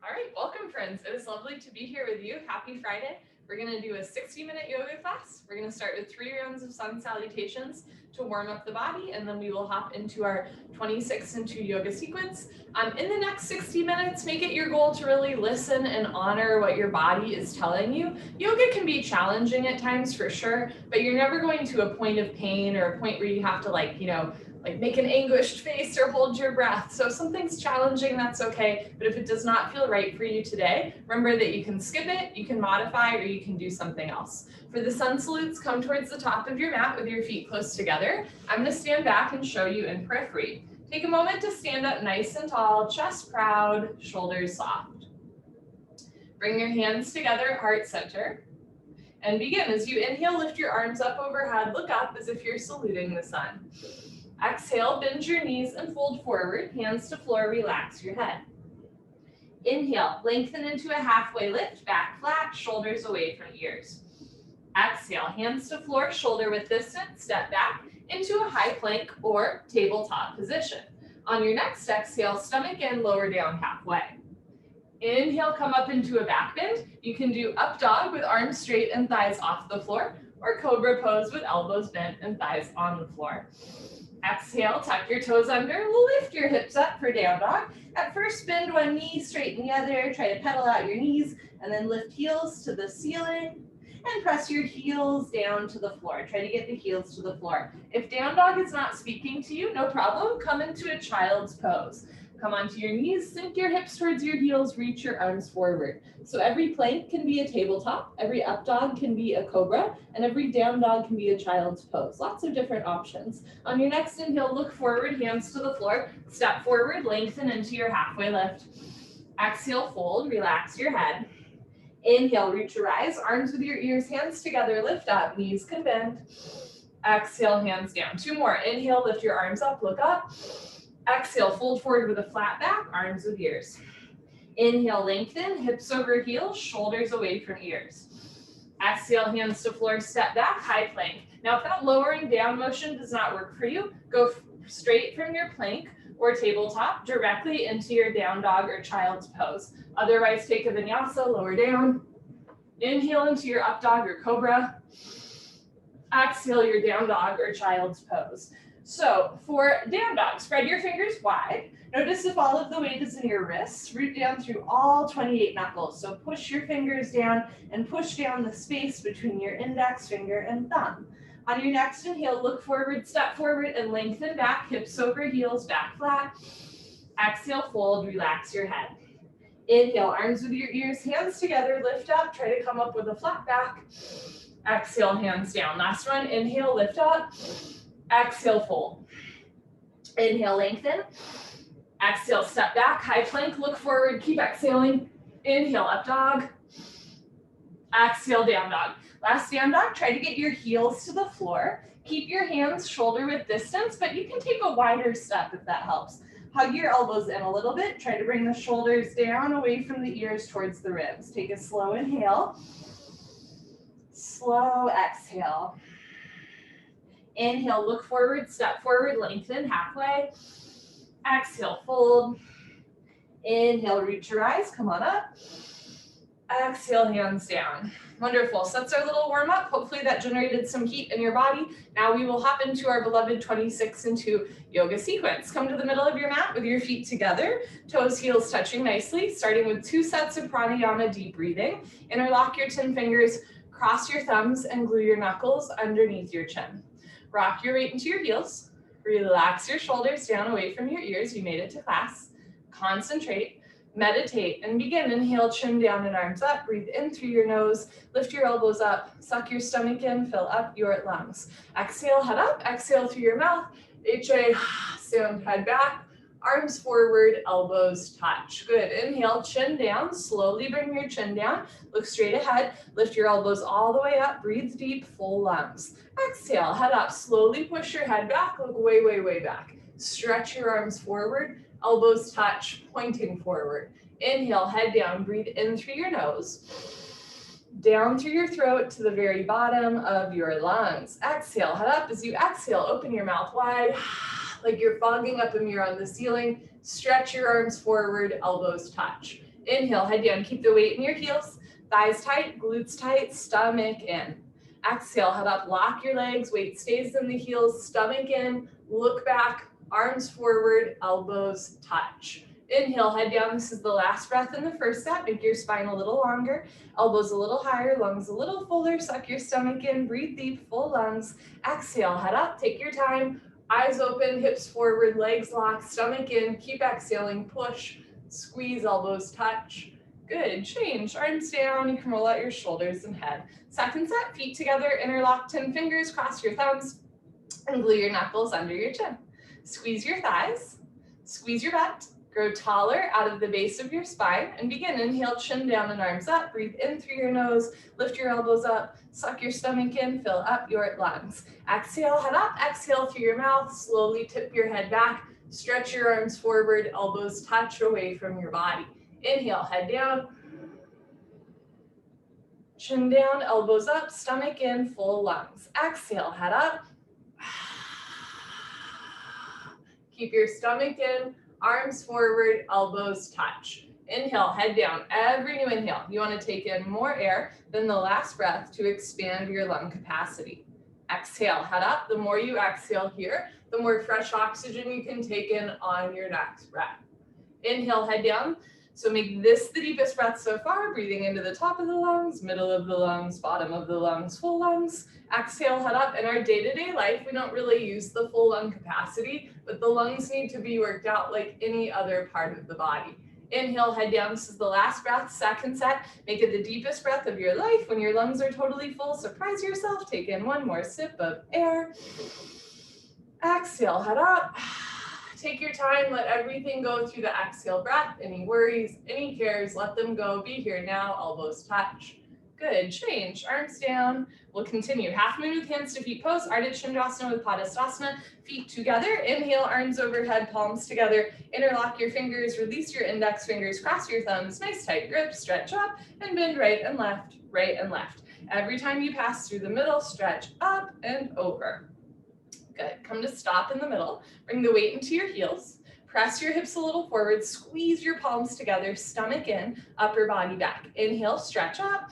All right, welcome friends. It is lovely to be here with you. Happy Friday. We're going to do a 60-minute yoga class. We're going to start with 3 rounds of sun salutations to warm up the body, and then we will hop into our 26 and 2 yoga sequence. In the next 60 minutes, make it your goal to really listen and honor what your body is telling you. Yoga can be challenging at times for sure, but you're never going to a point of pain or a point where you have to make an anguished face or hold your breath. So if something's challenging, that's okay. But if it does not feel right for you today, remember that you can skip it, you can modify, or you can do something else. For the sun salutes, come towards the top of your mat with your feet close together. I'm going to stand back and show you in periphery. Take a moment to stand up nice and tall, chest proud, shoulders soft. Bring your hands together, heart center. And begin. As you inhale, lift your arms up overhead, look up as if you're saluting the sun. Exhale, bend your knees and fold forward, hands to floor, relax your head. Inhale, lengthen into a halfway lift, back flat, shoulders away from ears. Exhale, hands to floor, shoulder width distance, step back into a high plank or tabletop position. On your next exhale, stomach in, lower down halfway. Inhale, come up into a back bend. You can do up dog with arms straight and thighs off the floor, or cobra pose with elbows bent and thighs on the floor. Exhale, tuck your toes under, lift your hips up for down dog. At first, bend one knee, straighten the other, try to pedal out your knees, and then lift heels to the ceiling, and press your heels down to the floor. Try to get the heels to the floor. If down dog is not speaking to you, no problem, come into a child's pose. Come onto your knees, sink your hips towards your heels, reach your arms forward. So every plank can be a tabletop, every up dog can be a cobra, and every down dog can be a child's pose. Lots of different options. On your next inhale, look forward, hands to the floor, step forward, lengthen into your halfway lift. Exhale, fold, relax your head. Inhale, reach your eyes, arms with your ears, hands together, lift up, knees can bend. Exhale, hands down. 2 more. Inhale, lift your arms up, look up. Exhale, fold forward with a flat back, arms with ears. Inhale, lengthen, hips over heels, shoulders away from ears. Exhale, hands to floor, step back, high plank. Now, if that lowering down motion does not work for you, go straight from your plank or tabletop directly into your down dog or child's pose. Otherwise, take a vinyasa, lower down. Inhale into your up dog or cobra. Exhale, your down dog or child's pose. So for down dog, spread your fingers wide. Notice if all of the weight is in your wrists, root down through all 28 knuckles. So push your fingers down and push down the space between your index finger and thumb. On your next inhale, look forward, step forward, and lengthen back, hips over heels, back flat. Exhale, fold, relax your head. Inhale, arms with your ears, hands together, lift up, try to come up with a flat back. Exhale, hands down. Last one, inhale, lift up. Exhale, fold. Inhale, lengthen. Exhale, step back, high plank, look forward, keep exhaling. Inhale, up dog. Exhale, down dog. Last down dog, try to get your heels to the floor. Keep your hands shoulder width distance, but you can take a wider step if that helps. Hug your elbows in a little bit. Try to bring the shoulders down away from the ears towards the ribs. Take a slow inhale. Slow exhale. Inhale, look forward, step forward, lengthen halfway. Exhale, fold. Inhale, reach your eyes, come on up. Exhale, hands down. Wonderful. So that's our little warm up. Hopefully that generated some heat in your body. Now we will hop into our beloved 26 and 2 yoga sequence. Come to the middle of your mat with your feet together, toes, heels touching nicely, starting with 2 sets of pranayama, deep breathing. Interlock your 10 fingers, cross your thumbs, and glue your knuckles underneath your chin. Rock your weight into your heels. Relax your shoulders down away from your ears. You made it to class. Concentrate, meditate, and begin. Inhale, chin down and arms up. Breathe in through your nose. Lift your elbows up. Suck your stomach in. Fill up your lungs. Exhale, head up. Exhale through your mouth. HA, sound head back. Arms forward, elbows touch. Good. Inhale, chin down. Slowly bring your chin down. Look straight ahead. Lift your elbows all the way up. Breathe deep, full lungs. Exhale, head up. Slowly push your head back. Look way, way, way back. Stretch your arms forward. Elbows touch, pointing forward. Inhale, head down. Breathe in through your nose. Down through your throat to the very bottom of your lungs. Exhale, head up. As you exhale, open your mouth wide. Like you're fogging up a mirror on the ceiling. Stretch your arms forward, elbows touch. Inhale, head down, keep the weight in your heels, thighs tight, glutes tight, stomach in. Exhale, head up, lock your legs, weight stays in the heels, stomach in, look back, arms forward, elbows touch. Inhale, head down, this is the last breath in the first set, make your spine a little longer, elbows a little higher, lungs a little fuller, suck your stomach in, breathe deep, full lungs. Exhale, head up, take your time, eyes open, hips forward, legs locked, stomach in, keep exhaling, push, squeeze, elbows touch. Good, change, arms down, you can roll out your shoulders and head. Second set, feet together, interlock 10 fingers, cross your thumbs, and glue your knuckles under your chin. Squeeze your thighs, squeeze your butt, grow taller out of the base of your spine, and begin. Inhale, chin down and arms up, breathe in through your nose, lift your elbows up, suck your stomach in, fill up your lungs. Exhale, head up, exhale through your mouth, slowly tip your head back, stretch your arms forward, elbows touch away from your body. Inhale, head down, chin down, elbows up, stomach in, full lungs. Exhale, head up. Keep your stomach in, arms forward, elbows touch. Inhale, head down. Every new inhale, you want to take in more air than the last breath to expand your lung capacity. Exhale, head up. The more you exhale here, the more fresh oxygen you can take in on your next breath. Inhale, head down. So make this the deepest breath so far, breathing into the top of the lungs, middle of the lungs, bottom of the lungs, full lungs. Exhale, head up. In our day-to-day life, we don't really use the full lung capacity, but the lungs need to be worked out like any other part of the body. Inhale, head down. This is the last breath, second set. Make it the deepest breath of your life. When your lungs are totally full, surprise yourself. Take in one more sip of air. Exhale, head up. Take your time, let everything go through the exhale breath. Any worries, any cares, let them go. Be here now, elbows touch. Good, change, arms down. We'll continue. Half moon with hands to feet pose, Ardha Chandrasana with Padastasana. Feet together, inhale, arms overhead, palms together. Interlock your fingers, release your index fingers, cross your thumbs, nice tight grip, stretch up, and bend right and left, right and left. Every time you pass through the middle, stretch up and over. Good, come to stop in the middle. Bring the weight into your heels. Press your hips a little forward, squeeze your palms together, stomach in, upper body back. Inhale, stretch up.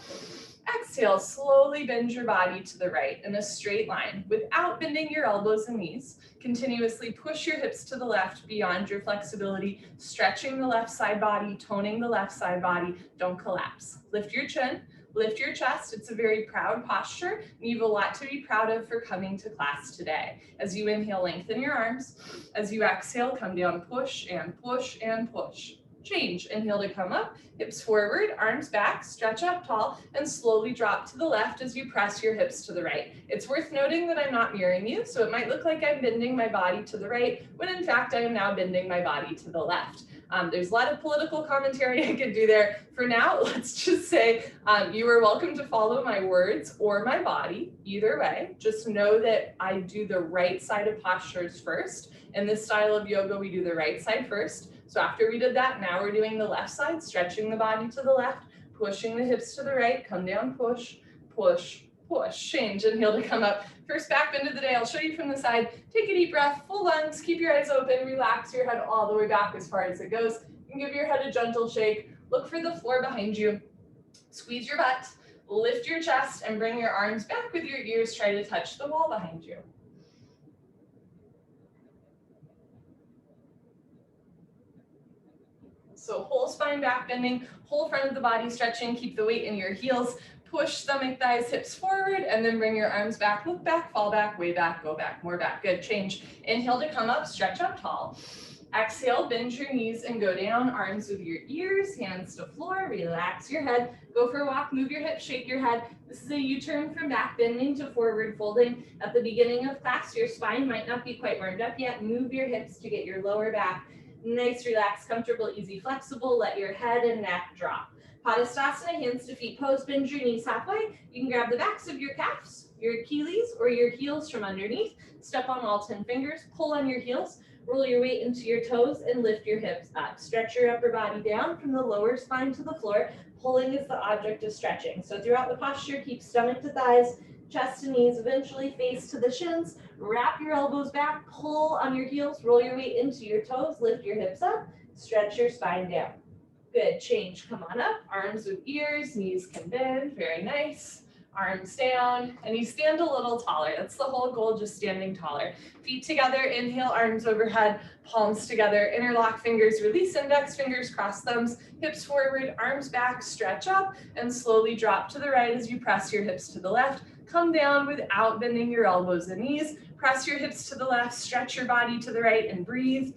Exhale, slowly bend your body to the right in a straight line without bending your elbows and knees. Continuously push your hips to the left beyond your flexibility, stretching the left side body, toning the left side body. Don't collapse. Lift your chin. Lift your chest. It's a very proud posture, and you have a lot to be proud of for coming to class today. As you inhale, lengthen your arms. As you exhale, come down, push and push and push. Change. Inhale to come up, hips forward, arms back, stretch up tall, and slowly drop to the left as you press your hips to the right. It's worth noting that I'm not mirroring you, so it might look like I'm bending my body to the right, when in fact I am now bending my body to the left. There's a lot of political commentary I could do there. For now, let's just say you are welcome to follow my words or my body, either way. Just know that I do the right side of postures first. In this style of yoga, we do the right side first. So after we did that, now we're doing the left side, stretching the body to the left, pushing the hips to the right, come down, push, push, push. Change, inhale to come up. First back bend of the day, I'll show you from the side. Take a deep breath, full lungs, keep your eyes open, relax your head all the way back as far as it goes. You can give your head a gentle shake. Look for the floor behind you. Squeeze your butt, lift your chest, and bring your arms back with your ears. Try to touch the wall behind you. So whole spine back bending, whole front of the body stretching, keep the weight in your heels, push stomach, thighs, hips forward, and then bring your arms back, look back, fall back, way back, go back, more back. Good, change. Inhale to come up, stretch up tall. Exhale, bend your knees and go down, arms with your ears, hands to floor, relax your head, go for a walk, move your hips, shake your head. This is a U-turn from back bending to forward folding. At the beginning of class, your spine might not be quite warmed up yet. Move your hips to get your lower back nice, relaxed, comfortable, easy, flexible. Let your head and neck drop. Padastasana, hands to feet pose, bend your knees halfway. You can grab the backs of your calves, your Achilles, or your heels from underneath. Step on all 10 fingers, pull on your heels, roll your weight into your toes, and lift your hips up. Stretch your upper body down from the lower spine to the floor. Pulling is the object of stretching. So throughout the posture, keep stomach to thighs, chest to knees, eventually face to the shins. Wrap your elbows back, pull on your heels, roll your weight into your toes, lift your hips up, stretch your spine down. Good, change, come on up, arms with ears, knees can bend, very nice. Arms down, and you stand a little taller. That's the whole goal, just standing taller. Feet together, inhale, arms overhead, palms together, interlock fingers, release index fingers, cross thumbs, hips forward, arms back, stretch up, and slowly drop to the right as you press your hips to the left. Come down without bending your elbows and knees. Press your hips to the left, stretch your body to the right, and breathe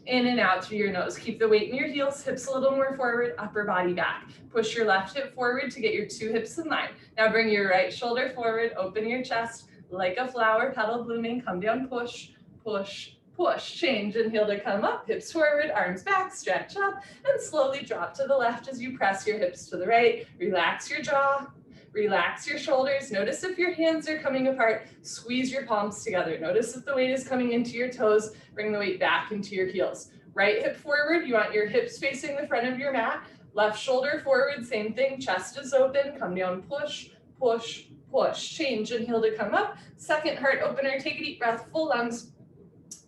in and out through your nose. Keep the weight in your heels, hips a little more forward, upper body back. Push your left hip forward to get your two hips in line. Now bring your right shoulder forward, open your chest like a flower, petal blooming, come down, push, push, push. Change, inhale to come up, hips forward, arms back, stretch up, and slowly drop to the left as you press your hips to the right. Relax your jaw. Relax your shoulders. Notice if your hands are coming apart. Squeeze your palms together. Notice if the weight is coming into your toes. Bring the weight back into your heels. Right hip forward. You want your hips facing the front of your mat. Left shoulder forward. Same thing. Chest is open. Come down. Push, push, push. Change. Inhale to come up. Second heart opener. Take a deep breath. Full lungs.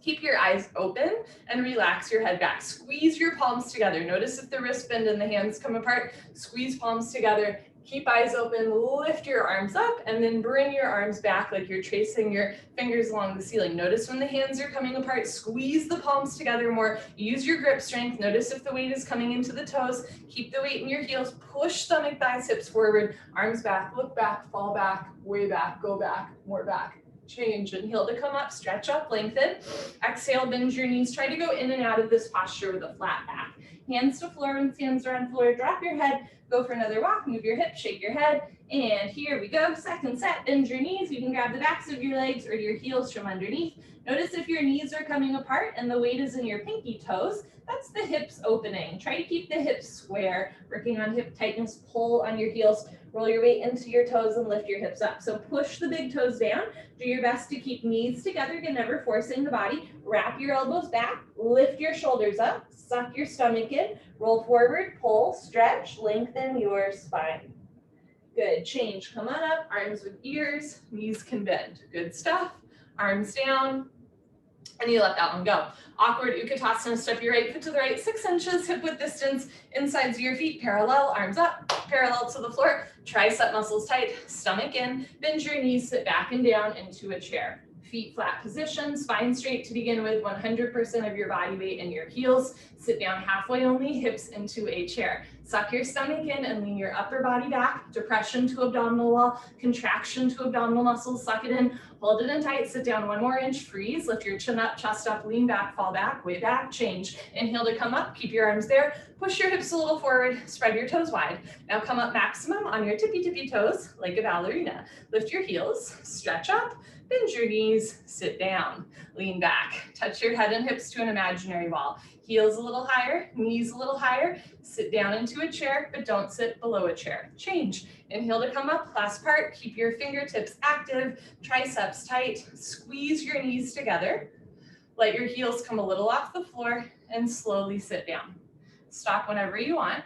Keep your eyes open and relax your head back. Squeeze your palms together. Notice if the wrist bend and the hands come apart. Squeeze palms together. Keep eyes open, lift your arms up, and then bring your arms back like you're tracing your fingers along the ceiling. Notice when the hands are coming apart, squeeze the palms together more. Use your grip strength. Notice if the weight is coming into the toes. Keep the weight in your heels. Push stomach, thighs, hips forward. Arms back, look back, fall back, way back, go back, more back. Change, inhale to come up, stretch up, lengthen. Exhale, bend your knees. Try to go in and out of this posture with a flat back. Hands to floor. When hands are on floor, drop your head. Go for another walk, move your hips, shake your head, and here we go. Second set, bend your knees. You can grab the backs of your legs or your heels from underneath. Notice if your knees are coming apart and the weight is in your pinky toes, that's the hips opening. Try to keep the hips square, working on hip tightness, pull on your heels, roll your weight into your toes and lift your hips up. So push the big toes down, do your best to keep knees together, again, never forcing the body. Wrap your elbows back, lift your shoulders up, suck your stomach in, roll forward, pull, stretch, lengthen your spine. Good, change, come on up, arms with ears, knees can bend. Good stuff, arms down, and you let that one go. Awkward Utkatasana, step your right foot to the right, 6 inches, hip width distance, insides of your feet, parallel, arms up, parallel to the floor, tricep muscles tight, stomach in, bend your knees, sit back and down into a chair. Feet flat position, spine straight to begin with, 100% of your body weight in your heels. Sit down halfway only, hips into a chair. Suck your stomach in and lean your upper body back. Depression to abdominal wall, contraction to abdominal muscles, suck it in, hold it in tight, sit down 1 more inch, freeze, lift your chin up, chest up, lean back, fall back, way back, change. Inhale to come up, keep your arms there, push your hips a little forward, spread your toes wide. Now come up maximum on your tippy toes, like a ballerina. Lift your heels, stretch up, bend your knees, sit down, lean back, touch your head and hips to an imaginary wall. Heels a little higher, knees a little higher, sit down into a chair, but don't sit below a chair. Change, inhale to come up, last part, keep your fingertips active, triceps tight, squeeze your knees together, let your heels come a little off the floor, and slowly sit down. Stop whenever you want,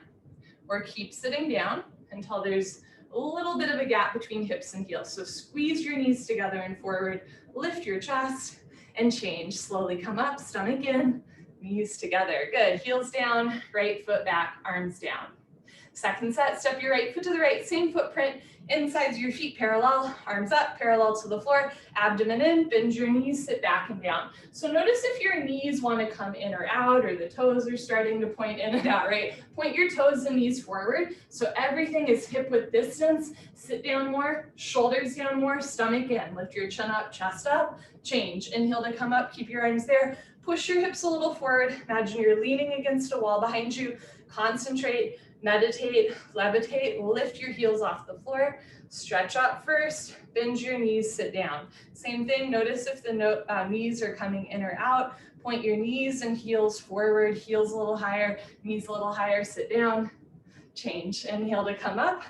or keep sitting down until there's a little bit of a gap between hips and heels. So squeeze your knees together and forward, lift your chest, and change. Slowly come up, stomach in, knees together. Good, heels down, right foot back, arms down. Second set, step your right foot to the right, same footprint, insides your feet parallel, arms up, parallel to the floor, abdomen in, bend your knees, sit back and down. So notice if your knees want to come in or out, or the toes are starting to point in and out, right? Point your toes and knees forward, so everything is hip width distance. Sit down more, shoulders down more, stomach in, lift your chin up, chest up, change. Inhale to come up, keep your arms there, push your hips a little forward, imagine you're leaning against a wall behind you, concentrate, meditate, levitate, lift your heels off the floor, stretch up first, bend your knees, sit down. Same thing, notice if the knees are coming in or out, point your knees and heels forward, heels a little higher, knees a little higher, sit down, change. Inhale to come up,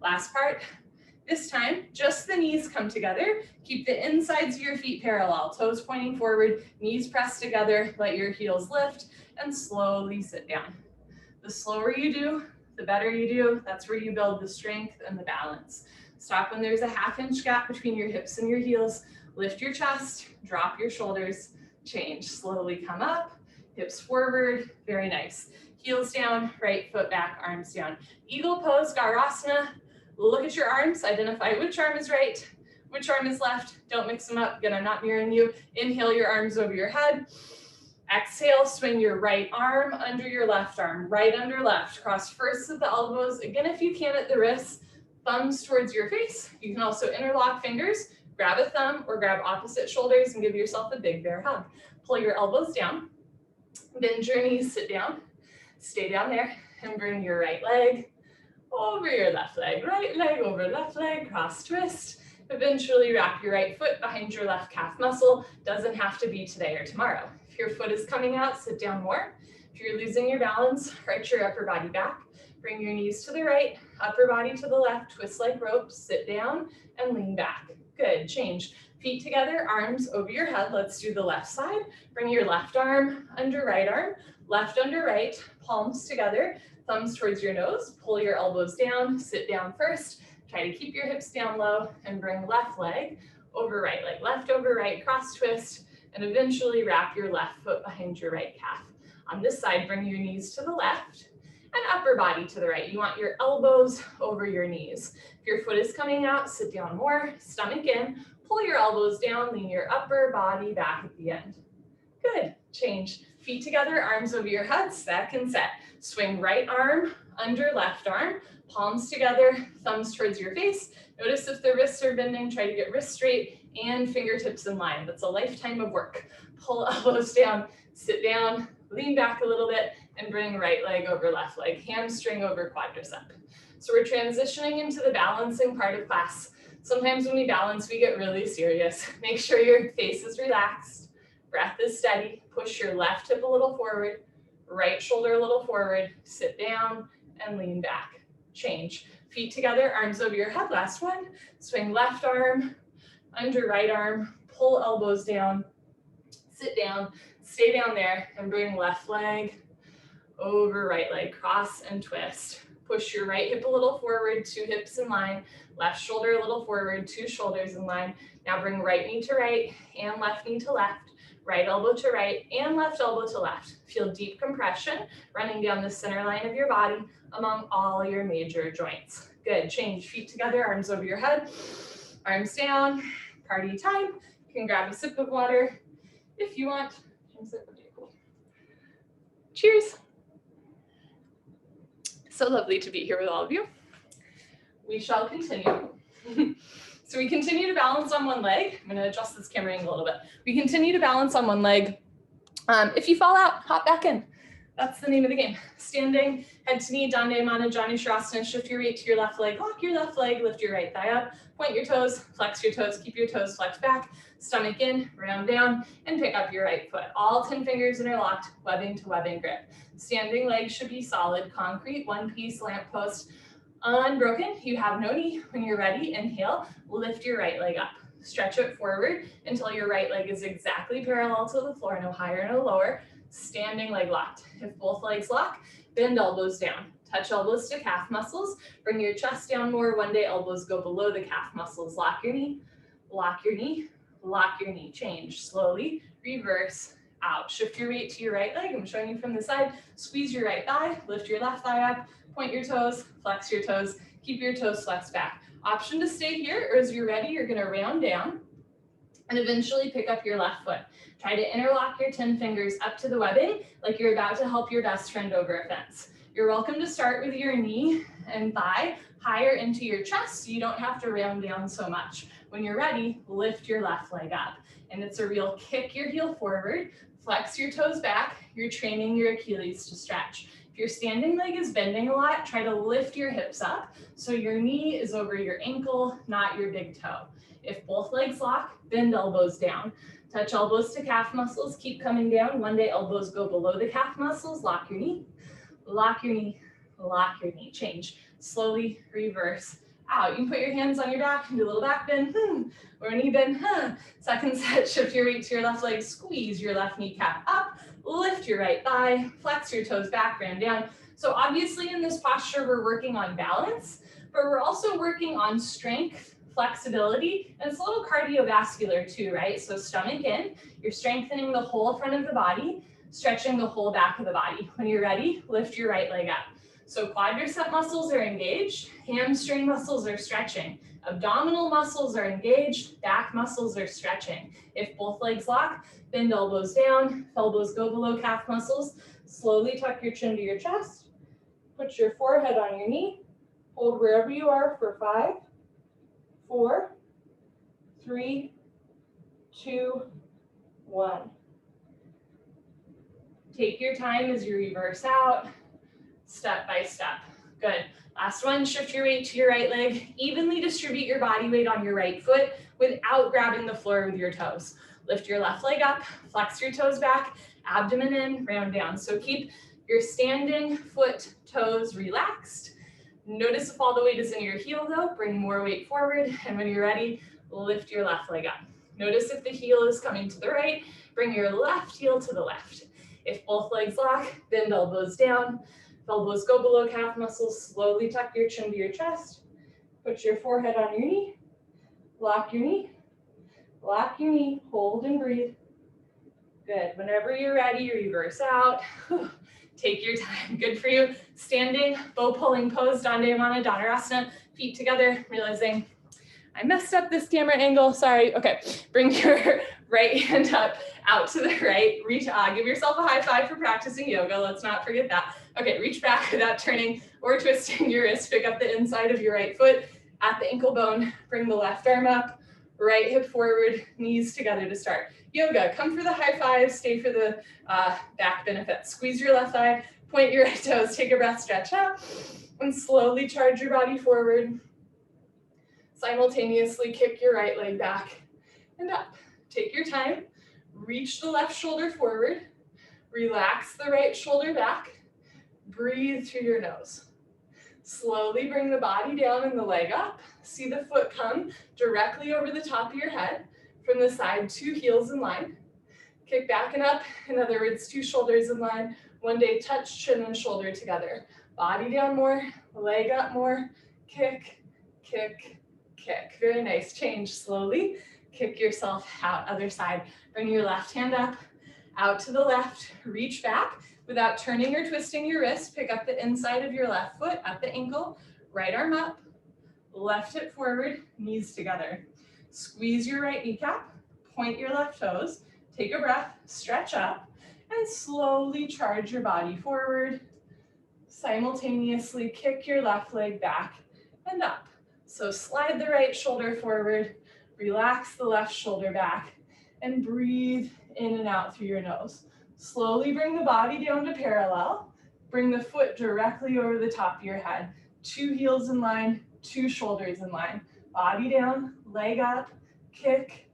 last part. This time, just the knees come together. Keep the insides of your feet parallel, toes pointing forward, knees pressed together, let your heels lift, and slowly sit down. The slower you do, the better you do. That's where you build the strength and the balance. Stop when there's a half-inch gap between your hips and your heels. Lift your chest, drop your shoulders, change. Slowly come up, hips forward, very nice. Heels down, right foot back, arms down. Eagle pose, Garasana. Look at your arms, identify which arm is right, which arm is left. Don't mix them up, again, I'm not mirroring you. Inhale your arms over your head. Exhale, swing your right arm under your left arm, right under left. Cross first at the elbows. Again, if you can at the wrists, thumbs towards your face. You can also interlock fingers, grab a thumb or grab opposite shoulders and give yourself a big bear hug. Pull your elbows down, bend your knees, sit down, stay down there, and bring your right leg over your left leg, right leg over left leg, cross twist. Eventually wrap your right foot behind your left calf muscle. Doesn't have to be today or tomorrow. If your foot is coming out, sit down more. If you're losing your balance, arch your upper body back. Bring your knees to the right, upper body to the left, twist like ropes, sit down and lean back. Good, change. Feet together, arms over your head. Let's do the left side. Bring your left arm under right arm, left under right, palms together, thumbs towards your nose. Pull your elbows down, sit down first. Try to keep your hips down low and bring left leg over right leg, left over right, cross twist, and eventually wrap your left foot behind your right calf. On this side, bring your knees to the left and upper body to the right. You want your elbows over your knees. If your foot is coming out, sit down more, stomach in, pull your elbows down, lean your upper body back at the end. Good, change. Feet together, arms over your head, second set. Swing right arm under left arm, palms together, thumbs towards your face. Notice if the wrists are bending, try to get wrists straight and fingertips in line. That's a lifetime of work. Pull elbows down, sit down, lean back a little bit, and bring right leg over left leg, hamstring over quadricep. So we're transitioning into the balancing part of class. Sometimes when we balance, we get really serious. Make sure your face is relaxed, breath is steady, push your left hip a little forward, right shoulder a little forward, sit down and lean back. Change. Feet together, arms over your head, last one. Swing left arm under right arm, pull elbows down, sit down, stay down there, and bring left leg over right leg, cross and twist. Push your right hip a little forward, two hips in line, left shoulder a little forward, two shoulders in line. Now bring right knee to right and left knee to left, right elbow to right and left elbow to left. Feel deep compression running down the center line of your body among all your major joints. Good, change, feet together, arms over your head, arms down, party time. You can grab a sip of water if you want. Cheers. So lovely to be here with all of you. We shall continue. So we continue to balance on one leg. I'm gonna adjust this camera angle a little bit. We continue to balance on one leg. If you fall out, hop back in. That's the name of the game. Standing, head to knee, Dande Mana Jani Shrasana. Shift your weight to your left leg, lock your left leg, lift your right thigh up, point your toes, flex your toes, keep your toes flexed back, stomach in, round down, and pick up your right foot. All 10 fingers interlocked, webbing to webbing grip. Standing legs should be solid, concrete, one piece, lamp post, unbroken. You have no knee. When you're ready, inhale, lift your right leg up. Stretch it forward until your right leg is exactly parallel to the floor, no higher, no lower. Standing leg locked. If both legs lock, bend elbows down. Touch elbows to calf muscles. Bring your chest down more. One day elbows go below the calf muscles. Lock your knee, lock your knee, lock your knee. Change slowly, reverse, out. Shift your weight to your right leg. I'm showing you from the side. Squeeze your right thigh, lift your left thigh up, point your toes, flex your toes, keep your toes flexed back. Option to stay here, or as you're ready, you're gonna round down and eventually pick up your left foot. Try to interlock your 10 fingers up to the webbing like you're about to help your best friend over a fence. You're welcome to start with your knee and thigh higher into your chest so you don't have to round down so much. When you're ready, lift your left leg up. And it's a real kick your heel forward, flex your toes back. You're training your Achilles to stretch. If your standing leg is bending a lot, try to lift your hips up so your knee is over your ankle, not your big toe. If both legs lock, bend elbows down. Touch elbows to calf muscles, keep coming down. One day elbows go below the calf muscles, lock your knee, lock your knee, lock your knee. Change, slowly reverse, out. You can put your hands on your back and do a little back bend, or a knee bend, Second set, shift your weight to your left leg, squeeze your left kneecap up, lift your right thigh, flex your toes back, round down. So obviously in this posture, we're working on balance, but we're also working on strength, flexibility, and it's a little cardiovascular too, right? So stomach in, you're strengthening the whole front of the body. stretching the whole back of the body. When you're ready, lift your right leg up. So quadricep muscles are engaged, hamstring muscles are stretching, abdominal muscles are engaged, back muscles are stretching. If both legs lock, bend elbows down, elbows go below calf muscles. Slowly tuck your chin to your chest. Put your forehead on your knee. Hold wherever you are for 5, 4, 3, 2, 1. Take your time as you reverse out, step by step. Good. Last one, shift your weight to your right leg. Evenly distribute your body weight on your right foot without grabbing the floor with your toes. Lift your left leg up, flex your toes back, abdomen in, round down. So keep your standing foot, toes relaxed. Notice if all the weight is in your heel though, bring more weight forward, and when you're ready, lift your left leg up. Notice if the heel is coming to the right, bring your left heel to the left. If both legs lock, bend elbows down, elbows go below calf muscles, slowly tuck your chin to your chest, put your forehead on your knee, lock your knee, hold and breathe. Good, whenever you're ready, reverse out. Take your time, good for you. Standing, bow pulling pose, Dandayamana, Dhanurasana, feet together, realizing I messed up this camera angle, sorry. Okay, bring your right hand up, out to the right, reach, give yourself a high five for practicing yoga, let's not forget that. Okay, reach back without turning or twisting your wrist, pick up the inside of your right foot at the ankle bone, bring the left arm up, right hip forward, knees together to start. Yoga, come for the high five, stay for the back benefits. Squeeze your left thigh, point your right toes, take a breath, stretch out, and slowly charge your body forward. Simultaneously kick your right leg back and up. Take your time, reach the left shoulder forward, relax the right shoulder back, breathe through your nose. Slowly bring the body down and the leg up. See the foot come directly over the top of your head. From the side, 2 heels in line. Kick back and up, in other words, 2 shoulders in line. One day, touch chin and shoulder together. Body down more, leg up more, kick, kick, kick. Very nice, change slowly. Kick yourself out, other side. Bring your left hand up, out to the left, reach back. Without turning or twisting your wrist, pick up the inside of your left foot at the ankle, right arm up, left hip forward, knees together. Squeeze your right kneecap, point your left toes, take a breath, stretch up, and slowly charge your body forward. Simultaneously kick your left leg back and up. So slide the right shoulder forward, relax the left shoulder back, and breathe in and out through your nose. Slowly bring the body down to parallel. Bring the foot directly over the top of your head. 2 heels in line, 2 shoulders in line. Body down, leg up, kick,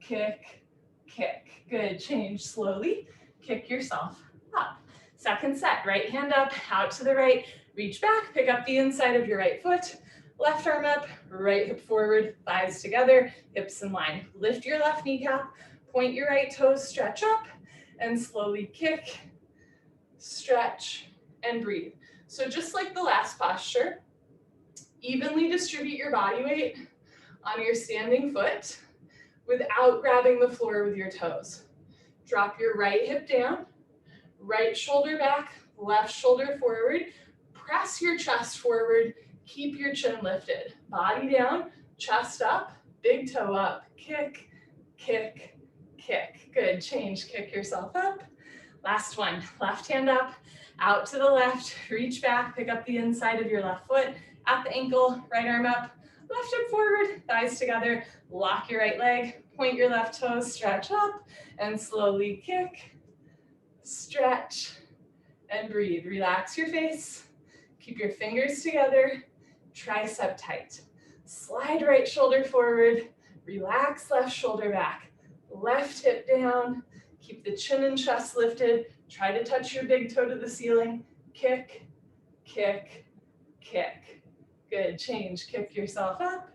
kick, kick. Good, change slowly. Kick yourself up. Second set, right hand up, out to the right. Reach back, pick up the inside of your right foot. Left arm up, right hip forward, thighs together, hips in line. Lift your left kneecap, point your right toes, stretch up, and slowly kick, stretch, and breathe. So just like the last posture, evenly distribute your body weight on your standing foot without grabbing the floor with your toes. Drop your right hip down, right shoulder back, left shoulder forward. Press your chest forward, keep your chin lifted. Body down, chest up, big toe up, kick, kick, kick. Good, change, kick yourself up. Last one, left hand up, out to the left, reach back, pick up the inside of your left foot at the ankle, right arm up, left hip forward, thighs together, lock your right leg, point your left toes, stretch up, and slowly kick, stretch, and breathe. Relax your face, keep your fingers together, tricep tight. Slide right shoulder forward, relax left shoulder back, left hip down, keep the chin and chest lifted, try to touch your big toe to the ceiling, kick, kick, kick. Good, change, kick yourself up.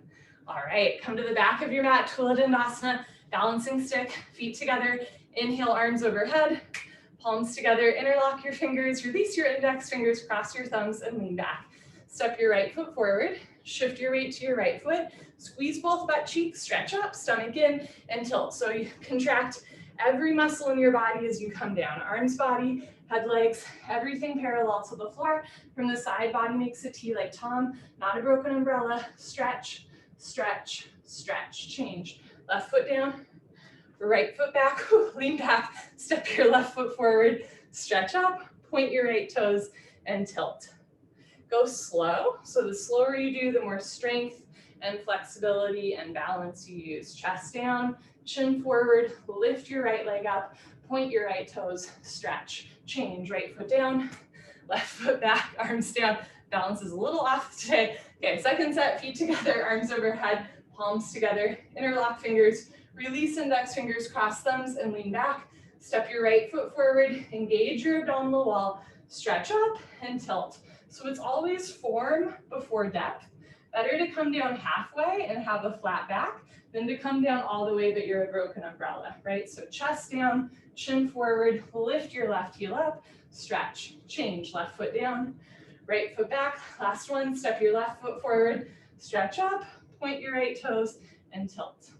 All right, come to the back of your mat, Tula Dandasana, balancing stick, feet together, inhale, arms overhead, palms together, interlock your fingers, release your index fingers, cross your thumbs, and lean back. Step your right foot forward, shift your weight to your right foot, squeeze both butt cheeks, stretch up, stomach in, and tilt. So you contract every muscle in your body as you come down. Arms, body, head, legs, everything parallel to the floor. From the side, body makes a T like Tom, not a broken umbrella. Stretch, stretch, stretch, change. Left foot down, right foot back, lean back, step your left foot forward, stretch up, point your right toes, and tilt. Go slow, so the slower you do, the more strength and flexibility and balance you use. Chest down, chin forward, lift your right leg up, point your right toes, stretch, change, right foot down, left foot back, arms down. Balance is a little off today. Okay, second set, feet together, arms overhead, palms together, interlock fingers, release index fingers, cross thumbs, and lean back. Step your right foot forward, engage your abdominal wall, stretch up and tilt. So it's always form before depth. Better to come down halfway and have a flat back than to come down all the way but you're a broken umbrella, right? So chest down, chin forward, lift your left heel up, stretch, change, left foot down, right foot back. Last one, step your left foot forward, stretch up, point your right toes, and tilt.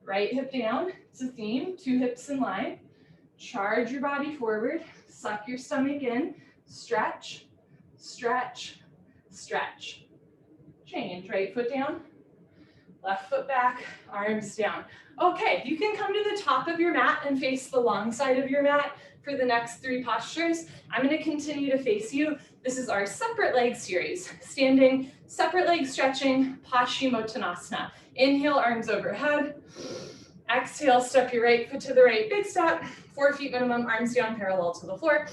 Right hip down, it's a theme, 2 hips in line. Charge your body forward, suck your stomach in, stretch, stretch, stretch. Change, right foot down, left foot back, arms down. Okay, you can come to the top of your mat and face the long side of your mat for the next 3 postures. I'm going to continue to face you. This is our separate leg series. Standing, separate leg stretching, Paschimottanasana. Inhale, arms overhead. Exhale, step your right foot to the right, big step. 4 feet minimum, arms down parallel to the floor.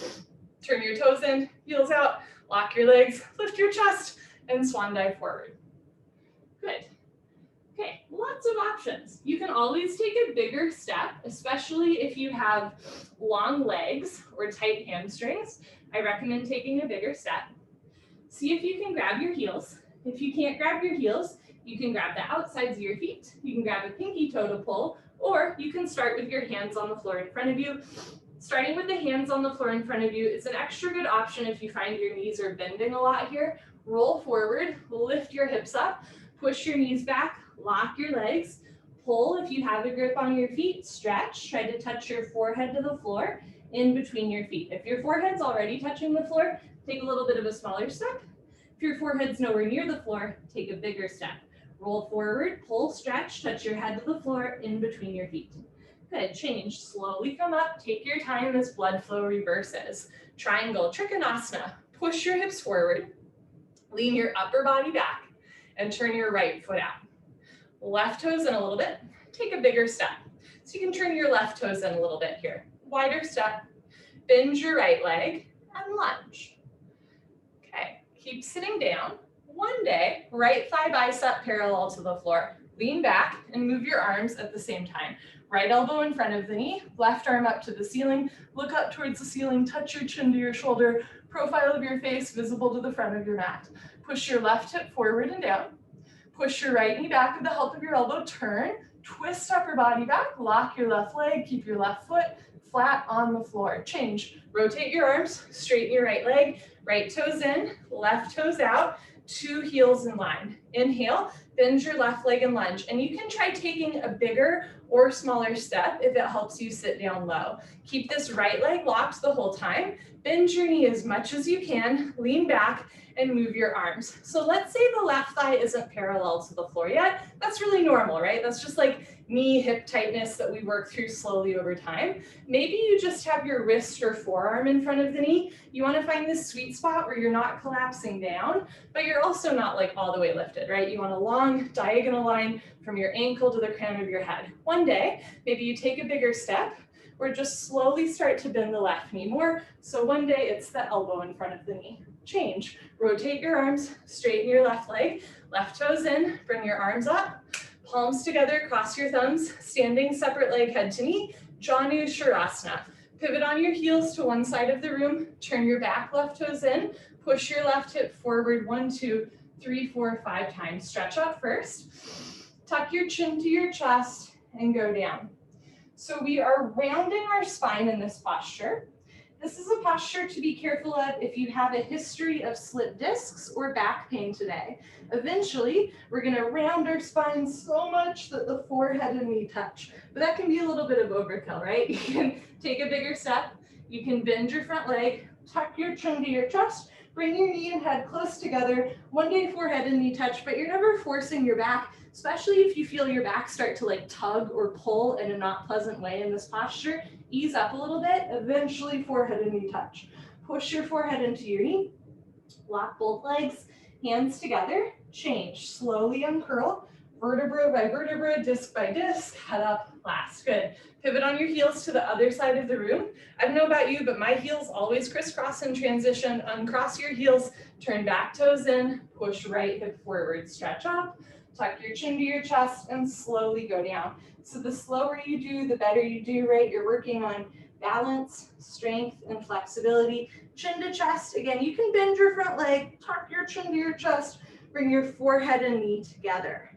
Turn your toes in, heels out, lock your legs, lift your chest, and swan dive forward. Good. Okay, lots of options. You can always take a bigger step, especially if you have long legs or tight hamstrings. I recommend taking a bigger step. See if you can grab your heels. If you can't grab your heels, you can grab the outsides of your feet. You can grab a pinky toe to pull, or you can start with your hands on the floor in front of you. Starting with the hands on the floor in front of you is an extra good option if you find your knees are bending a lot here. Roll forward, lift your hips up, push your knees back, lock your legs, pull if you have a grip on your feet, stretch, try to touch your forehead to the floor in between your feet. If your forehead's already touching the floor, take a little bit of a smaller step. If your forehead's nowhere near the floor, take a bigger step. Roll forward, pull, stretch, touch your head to the floor in between your feet. Good, change, slowly come up, take your time as blood flow reverses. Triangle, Trikonasana, push your hips forward, lean your upper body back, and turn your right foot out. Left toes in a little bit, take a bigger step. So you can turn your left toes in a little bit here. Wider step, bend your right leg, and lunge. Okay, keep sitting down. One day, right thigh bicep parallel to the floor. Lean back and move your arms at the same time. Right elbow in front of the knee, left arm up to the ceiling. Look up towards the ceiling, touch your chin to your shoulder, profile of your face visible to the front of your mat. Push your left hip forward and down. Push your right knee back with the help of your elbow, turn, twist upper body back, lock your left leg, keep your left foot flat on the floor. Change, rotate your arms, straighten your right leg, right toes in, left toes out, 2 heels in line. Inhale, bend your left leg and lunge. And you can try taking a bigger or smaller step if it helps you sit down low. Keep this right leg locked the whole time. Bend your knee as much as you can, lean back, and move your arms. So let's say the left thigh isn't parallel to the floor yet. That's really normal, right? That's just like knee hip tightness that we work through slowly over time. Maybe you just have your wrist or forearm in front of the knee. You want to find this sweet spot where you're not collapsing down, but you're also not like all the way lifted, right? You want a long diagonal line from your ankle to the crown of your head. One day, maybe you take a bigger step or just slowly start to bend the left knee more. So one day it's the elbow in front of the knee. Change, rotate your arms, straighten your left leg, left toes in, bring your arms up, palms together, cross your thumbs, standing separate leg head to knee, Janu Shavasana. Pivot on your heels to one side of the room, turn your back left toes in, push your left hip forward 1, 2, 3, 4, 5 times. Stretch up first, tuck your chin to your chest and go down. So we are rounding our spine in this posture. This is a posture to be careful of if you have a history of slipped discs or back pain today. Eventually, we're gonna round our spine so much that the forehead and knee touch, but that can be a little bit of overkill, right? You can take a bigger step, you can bend your front leg, tuck your chin to your chest, bring your knee and head close together. One day forehead and knee touch, but you're never forcing your back, especially if you feel your back start to like tug or pull in a not pleasant way in this posture. Ease up a little bit, eventually forehead and knee touch. Push your forehead into your knee, lock both legs, hands together, change, slowly uncurl, vertebra by vertebra, disc by disc, head up, last, good. Pivot on your heels to the other side of the room. I don't know about you, but my heels always crisscross in transition. Uncross your heels, turn back toes in, push right hip forward, stretch up, tuck your chin to your chest, and slowly go down. So the slower you do, the better you do, right? You're working on balance, strength, and flexibility. Chin to chest, again, you can bend your front leg, tuck your chin to your chest, bring your forehead and knee together.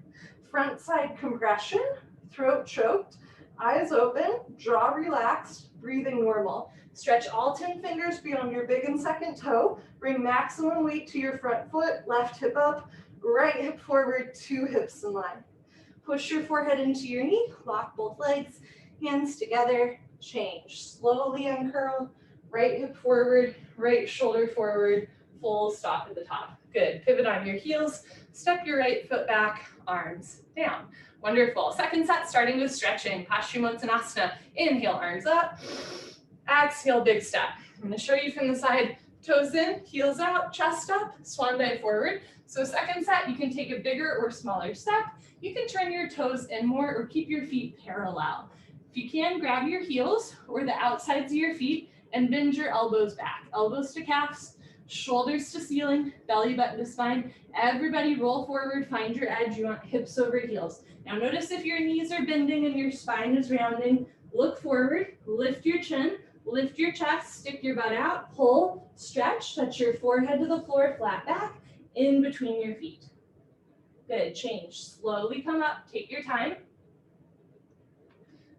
Front side compression, throat choked, eyes open, jaw relaxed, breathing normal. Stretch all 10 fingers beyond your big and second toe. Bring maximum weight to your front foot, left hip up, right hip forward, 2 hips in line. Push your forehead into your knee, lock both legs, hands together, change. Slowly uncurl, right hip forward, right shoulder forward, full stop at the top. Good, pivot on your heels, step your right foot back, arms down. Wonderful. Second set, starting with stretching, Paschimottanasana. Inhale, arms up, exhale, big step. I'm gonna show you from the side, toes in, heels out, chest up, swan dive forward. So second set, you can take a bigger or smaller step. You can turn your toes in more or keep your feet parallel. If you can, grab your heels or the outsides of your feet and bend your elbows back. Elbows to calves, shoulders to ceiling, belly button to spine. Everybody roll forward, find your edge. You want hips over heels. Now notice if your knees are bending and your spine is rounding, look forward, lift your chin, lift your chest, stick your butt out, pull, stretch, touch your forehead to the floor, flat back, in between your feet. Good, change. Slowly come up, take your time.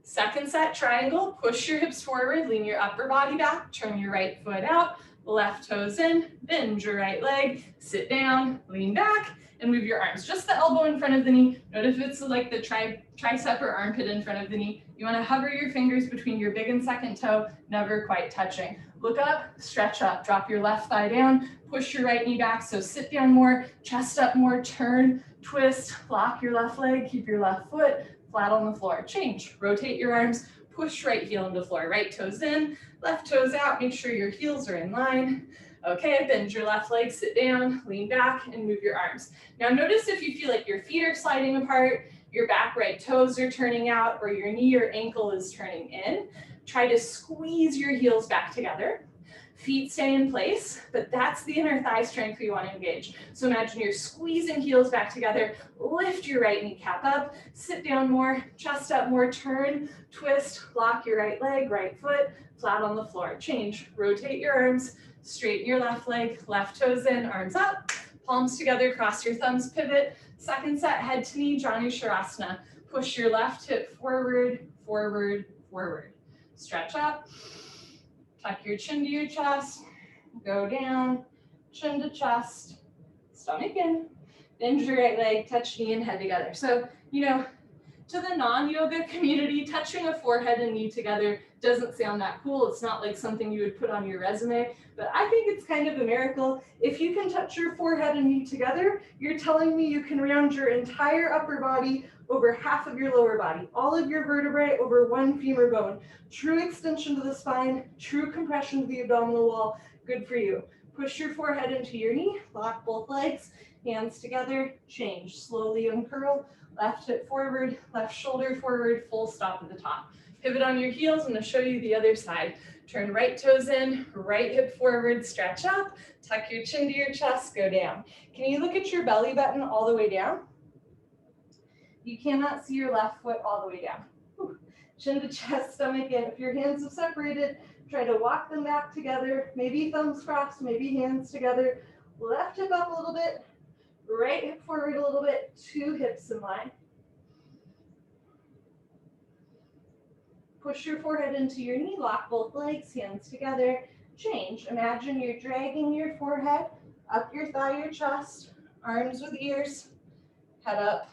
Second set, triangle, push your hips forward, lean your upper body back, turn your right foot out, left toes in, bend your right leg, sit down, lean back, and move your arms. Just the elbow in front of the knee. Notice if it's like the tricep or armpit in front of the knee. You want to hover your fingers between your big and second toe, never quite touching. Look up, stretch up, drop your left thigh down, push your right knee back, so sit down more, chest up more, turn, twist, lock your left leg, keep your left foot flat on the floor. Change, rotate your arms, push right heel into floor, right toes in, left toes out, make sure your heels are in line. Okay, bend your left leg, sit down, lean back, and move your arms. Now notice if you feel like your feet are sliding apart, your back right toes are turning out, or your knee or ankle is turning in. Try to squeeze your heels back together. Feet stay in place, but that's the inner thigh strength we want to engage. So imagine you're squeezing heels back together, lift your right kneecap up, sit down more, chest up more, turn, twist, lock your right leg, right foot, flat on the floor. Change, rotate your arms, straighten your left leg, left toes in, arms up, palms together, cross your thumbs, pivot. Second set, head to knee, Janu Shavasana. Push your left hip forward, forward, forward. Stretch up. Tuck your chin to your chest, go down, chin to chest, stomach in, bend your right leg, touch knee and head together. So, to the non-yoga community, touching a forehead and knee together doesn't sound that cool. It's not like something you would put on your resume, but I think it's kind of a miracle. If you can touch your forehead and knee together, you're telling me you can round your entire upper body over half of your lower body, all of your vertebrae over one femur bone. True extension to the spine, true compression to the abdominal wall. Good for you. Push your forehead into your knee, lock both legs, hands together, change. Slowly uncurl, left hip forward, left shoulder forward, full stop at the top. Pivot on your heels, I'm gonna show you the other side. Turn right toes in, right hip forward, stretch up, tuck your chin to your chest, go down. Can you look at your belly button all the way down? You cannot see your left foot all the way down. Whew. Chin to chest, stomach in. If your hands have separated, try to walk them back together. Maybe thumbs crossed, maybe hands together. Left hip up a little bit, right hip forward a little bit, 2 hips in line. push your forehead into your knee, lock both legs, hands together, change. Imagine you're dragging your forehead up your thigh, your chest, arms with ears, head up,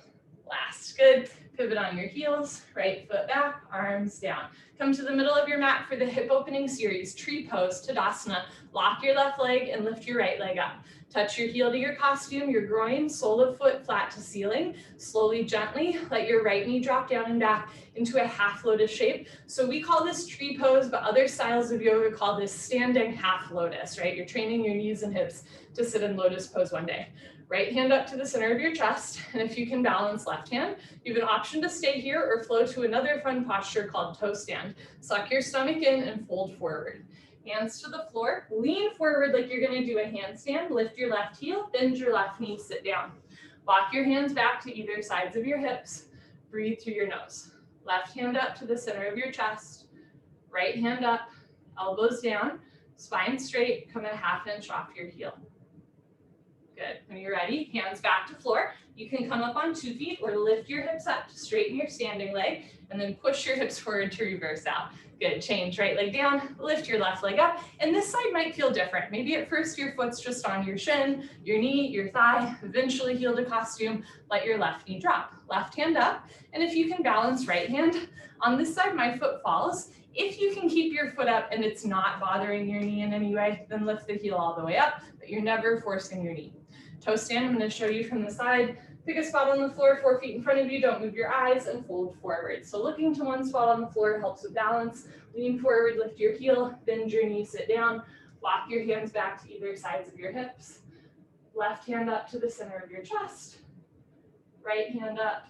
last, good. Pivot on your heels, right foot back, arms down. Come to the middle of your mat for the hip opening series, tree pose, Tadasana. Lock your left leg and lift your right leg up. Touch your heel to your costume, your groin, sole of foot flat to ceiling. Slowly, gently, let your right knee drop down and back into a half lotus shape. So we call this tree pose, but other styles of yoga call this standing half lotus, right? You're training your knees and hips to sit in lotus pose one day. Right hand up to the center of your chest, and if you can balance left hand, you have an option to stay here or flow to another fun posture called toe stand. Suck your stomach in and fold forward. Hands to the floor, lean forward like you're gonna do a handstand, lift your left heel, bend your left knee, sit down. Walk your hands back to either sides of your hips, breathe through your nose. Left hand up to the center of your chest, right hand up, elbows down, spine straight, come a half inch off your heel. Good. When you're ready, hands back to floor. You can come up on 2 feet or lift your hips up to straighten your standing leg and then push your hips forward to reverse out. Good. Change right leg down, lift your left leg up. And this side might feel different. Maybe at first your foot's just on your shin, your knee, your thigh, eventually heel to costume. Let your left knee drop. Left hand up. And if you can balance right hand, on this side my foot falls. If you can keep your foot up and it's not bothering your knee in any way, then lift the heel all the way up, but you're never forcing your knee. Toe stand, I'm going to show you from the side. Pick a spot on the floor, 4 feet in front of you. Don't move your eyes and fold forward. So looking to one spot on the floor helps with balance. Lean forward, lift your heel, bend your knee, sit down. Walk your hands back to either sides of your hips. Left hand up to the center of your chest. Right hand up,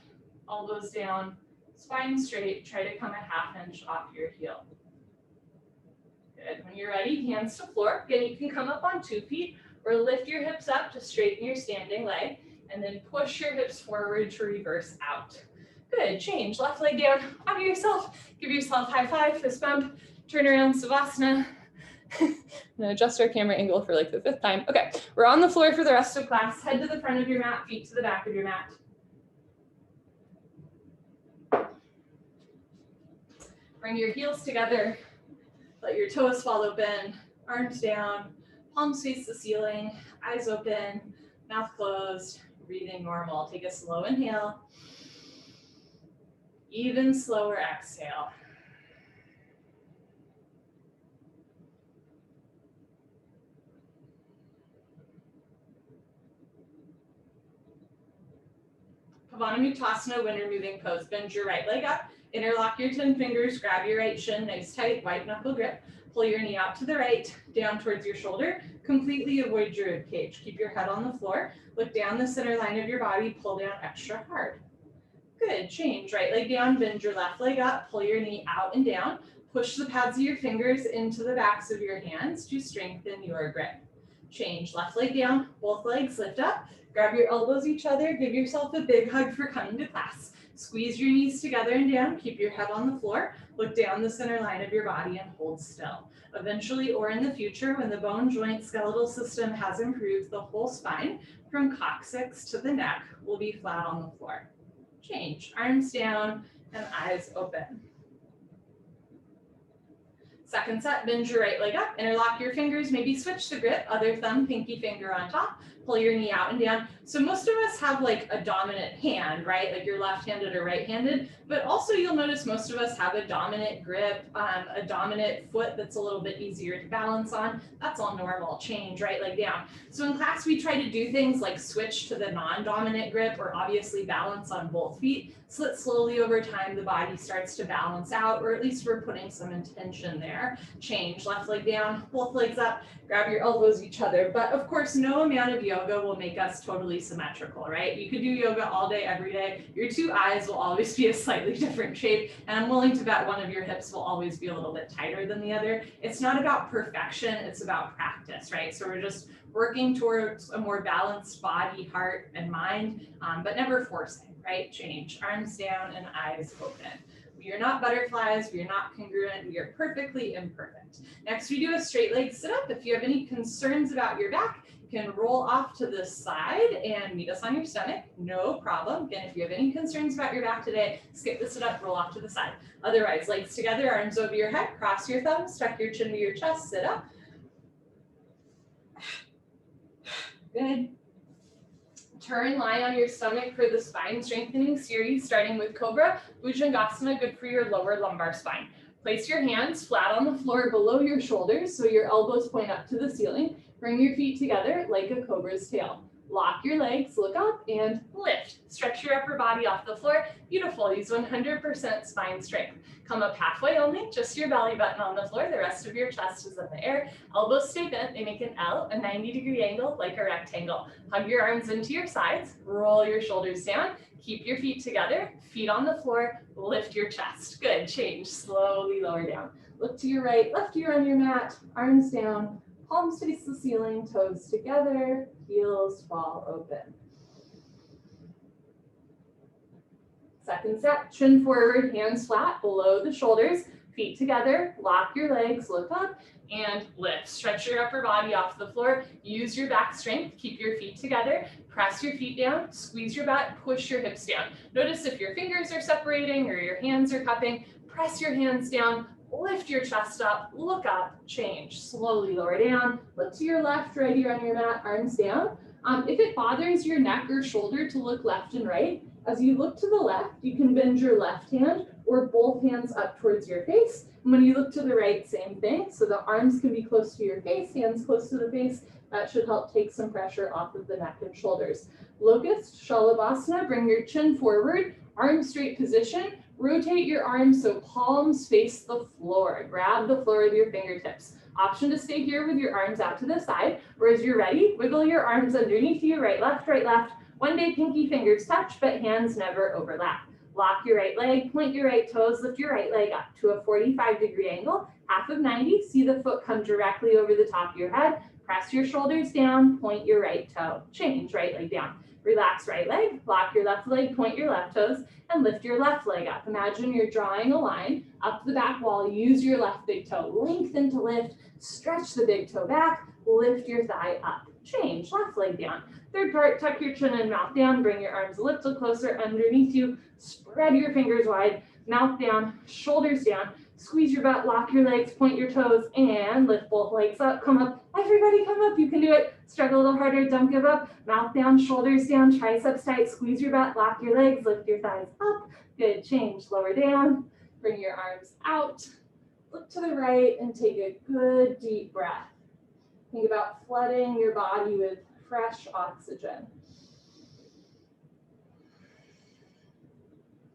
elbows down, spine straight. Try to come a half inch off your heel. Good. When you're ready, hands to floor. Again, you can come up on 2 feet or lift your hips up to straighten your standing leg, and then push your hips forward to reverse out. Good, change, left leg down, honor yourself, give yourself high five, fist bump, turn around, Savasana. I'm gonna adjust our camera angle for like the 5th time. Okay, we're on the floor for the rest of class. Head to the front of your mat, feet to the back of your mat. Bring your heels together, let your toes fall open, arms down, palms face the ceiling, eyes open, mouth closed, breathing normal. Take a slow inhale, even slower exhale. Pavanamuktasana, winter moving pose. Bend your right leg up, interlock your 10 fingers, grab your right shin, nice tight, white knuckle grip. Pull your knee out to the right, down towards your shoulder. Completely avoid your rib cage. Keep your head on the floor. Look down the center line of your body. Pull down extra hard. Good. Change. Right leg down. Bend your left leg up. Pull your knee out and down. Push the pads of your fingers into the backs of your hands to strengthen your grip. Change. Left leg down. Both legs lift up. Grab your elbows each other. Give yourself a big hug for coming to class. Squeeze your knees together and down. Keep your head on the floor. Look down the center line of your body and hold still. Eventually, or in the future, when the bone, joint, skeletal system has improved, the whole spine from coccyx to the neck will be flat on the floor. Change. Arms down and eyes open. Second set, bend your right leg up, interlock your fingers, maybe switch the grip, other thumb, pinky finger on top, pull your knee out and down. So most of us have like a dominant hand, right? Like you're left-handed or right-handed, but also you'll notice most of us have a dominant grip, a dominant foot that's a little bit easier to balance on. That's all normal. Change, right leg down. So in class, we try to do things like switch to the non-dominant grip or obviously balance on both feet, so that slowly over time, the body starts to balance out, or at least we're putting some intention there. Change, left leg down, both legs up, grab your elbows each other. But of course, no amount of yoga will make us totally symmetrical, right? You could do yoga all day, every day. Your two eyes will always be a slightly different shape. And I'm willing to bet one of your hips will always be a little bit tighter than the other. It's not about perfection, it's about practice, right? So we're just working towards a more balanced body, heart, and mind, but never forcing, right? Change, arms down and eyes open. We are not butterflies, we are not congruent, we are perfectly imperfect. Next, we do a straight leg sit up. If you have any concerns about your back, You can roll off to the side and meet us on your stomach, no problem. Again, if you have any concerns about your back today, skip the sit up, roll off to the side. Otherwise, legs together, arms over your head, cross your thumbs, tuck your chin to your chest, sit up. Good. Turn, lie on your stomach for the spine strengthening series, starting with Cobra, Bhujangasana, good for your lower lumbar spine. Place your hands flat on the floor below your shoulders so your elbows point up to the ceiling. Bring your feet together like a cobra's tail. Lock your legs, look up, and lift. Stretch your upper body off the floor. Beautiful, use 100% spine strength. Come up halfway only, just your belly button on the floor. The rest of your chest is in the air. Elbows stay bent, they make an L, a 90-degree angle like a rectangle. Hug your arms into your sides, roll your shoulders down. Keep your feet together, feet on the floor, lift your chest. Good, change, slowly lower down. Look to your right, left ear on your mat, arms down, palms face the ceiling, toes together, heels fall open. Second set, chin forward, hands flat below the shoulders, feet together, lock your legs, look up, and lift. Stretch your upper body off the floor. Use your back strength. Keep your feet together. Press your feet down. Squeeze your butt. Push your hips down. Notice if your fingers are separating or your hands are cupping. Press your hands down. Lift your chest up. Look up. Change. Slowly lower down. Look to your left, right ear on your mat. Arms down. If it bothers your neck or shoulder to look left and right, as you look to the left, you can bend your left hand or both hands up towards your face. And when you look to the right, same thing. So the arms can be close to your face, hands close to the face. That should help take some pressure off of the neck and shoulders. Locust, Shalabhasana, bring your chin forward, arm straight position. Rotate your arms so palms face the floor. Grab the floor with your fingertips. Option to stay here with your arms out to the side, or as you're ready, wiggle your arms underneath you, right, left, right, left. One day pinky fingers touch, but hands never overlap. Lock your right leg, point your right toes, lift your right leg up to a 45-degree angle, half of 90. See the foot come directly over the top of your head. Press your shoulders down, point your right toe. Change, right leg down. Relax right leg, lock your left leg, point your left toes, and lift your left leg up. Imagine you're drawing a line up the back wall. Use your left big toe. Lengthen to lift, stretch the big toe back, lift your thigh up. Change, left leg down. Third part, tuck your chin and mouth down, bring your arms a little closer underneath you, spread your fingers wide, mouth down, shoulders down, squeeze your butt, lock your legs, point your toes, and lift both legs up, come up. Everybody come up, you can do it. Struggle a little harder, don't give up. Mouth down, shoulders down, triceps tight, squeeze your butt, lock your legs, lift your thighs up. Good, change, lower down, bring your arms out, look to the right, and take a good deep breath. Think about flooding your body with fresh oxygen.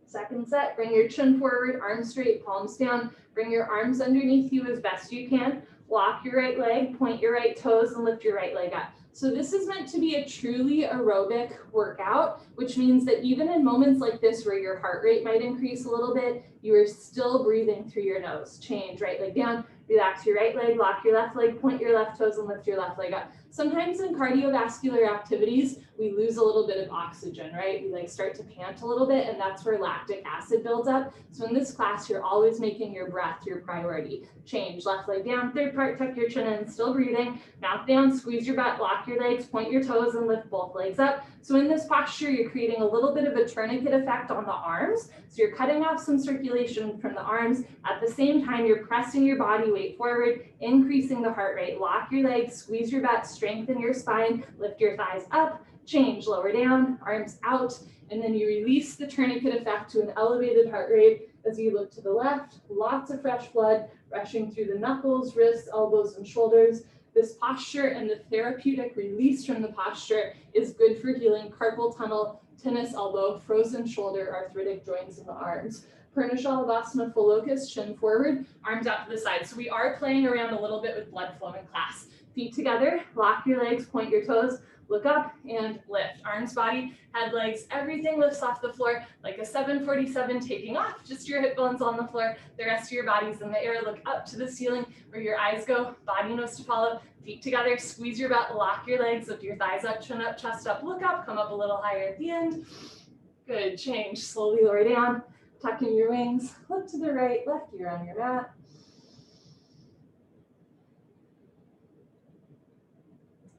Second set, bring your chin forward, arms straight, palms down. Bring your arms underneath you as best you can. Lock your right leg, point your right toes, and lift your right leg up. So this is meant to be a truly aerobic workout, which means that even in moments like this where your heart rate might increase a little bit, you are still breathing through your nose. Change, right leg down, relax your right leg, lock your left leg, point your left toes, and lift your left leg up. Sometimes in cardiovascular activities, we lose a little bit of oxygen, right? We start to pant a little bit, and that's where lactic acid builds up. So in this class, you're always making your breath your priority. Change, left leg down, third part, tuck your chin in, still breathing, mouth down, squeeze your butt, lock your legs, point your toes, and lift both legs up. So in this posture, you're creating a little bit of a tourniquet effect on the arms. So you're cutting off some circulation from the arms. At the same time, you're pressing your body weight forward, increasing the heart rate. Lock your legs, squeeze your butt, strengthen your spine, lift your thighs up, change, lower down, arms out, and then you release the tourniquet effect to an elevated heart rate as you look to the left. Lots of fresh blood rushing through the knuckles, wrists, elbows, and shoulders. This posture and the therapeutic release from the posture is good for healing carpal tunnel, tennis elbow, frozen shoulder, arthritic joints in the arms. Purna Shalabhasana, full locust, chin forward, arms out to the side. So we are playing around a little bit with blood flow in class. Feet together, lock your legs, point your toes, look up and lift. Arms, body, head, legs, everything lifts off the floor like a 747 taking off. Just your hip bones on the floor. The rest of your body's in the air. Look up to the ceiling where your eyes go. Body knows to follow. Feet together, squeeze your butt, lock your legs, lift your thighs up, chin up, chest up, look up, come up a little higher at the end. Good, change, slowly lower down, tuck in your wings, look to the right, left ear on your mat.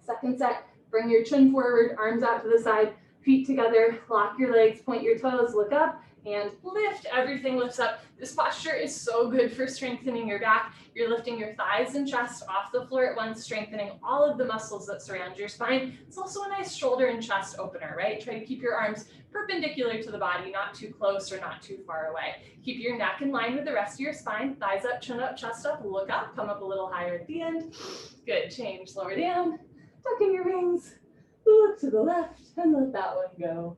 Second set, bring your chin forward, arms out to the side, feet together, lock your legs, point your toes, look up, and lift. Everything lifts up. This posture is so good for strengthening your back. You're lifting your thighs and chest off the floor at once, strengthening all of the muscles that surround your spine. It's also a nice shoulder and chest opener, right? Try to keep your arms perpendicular to the body, not too close or not too far away. Keep your neck in line with the rest of your spine, thighs up, chin up, chest up, look up, come up a little higher at the end. Good, change, lower down, tuck in your rings, look to the left, and let that one go.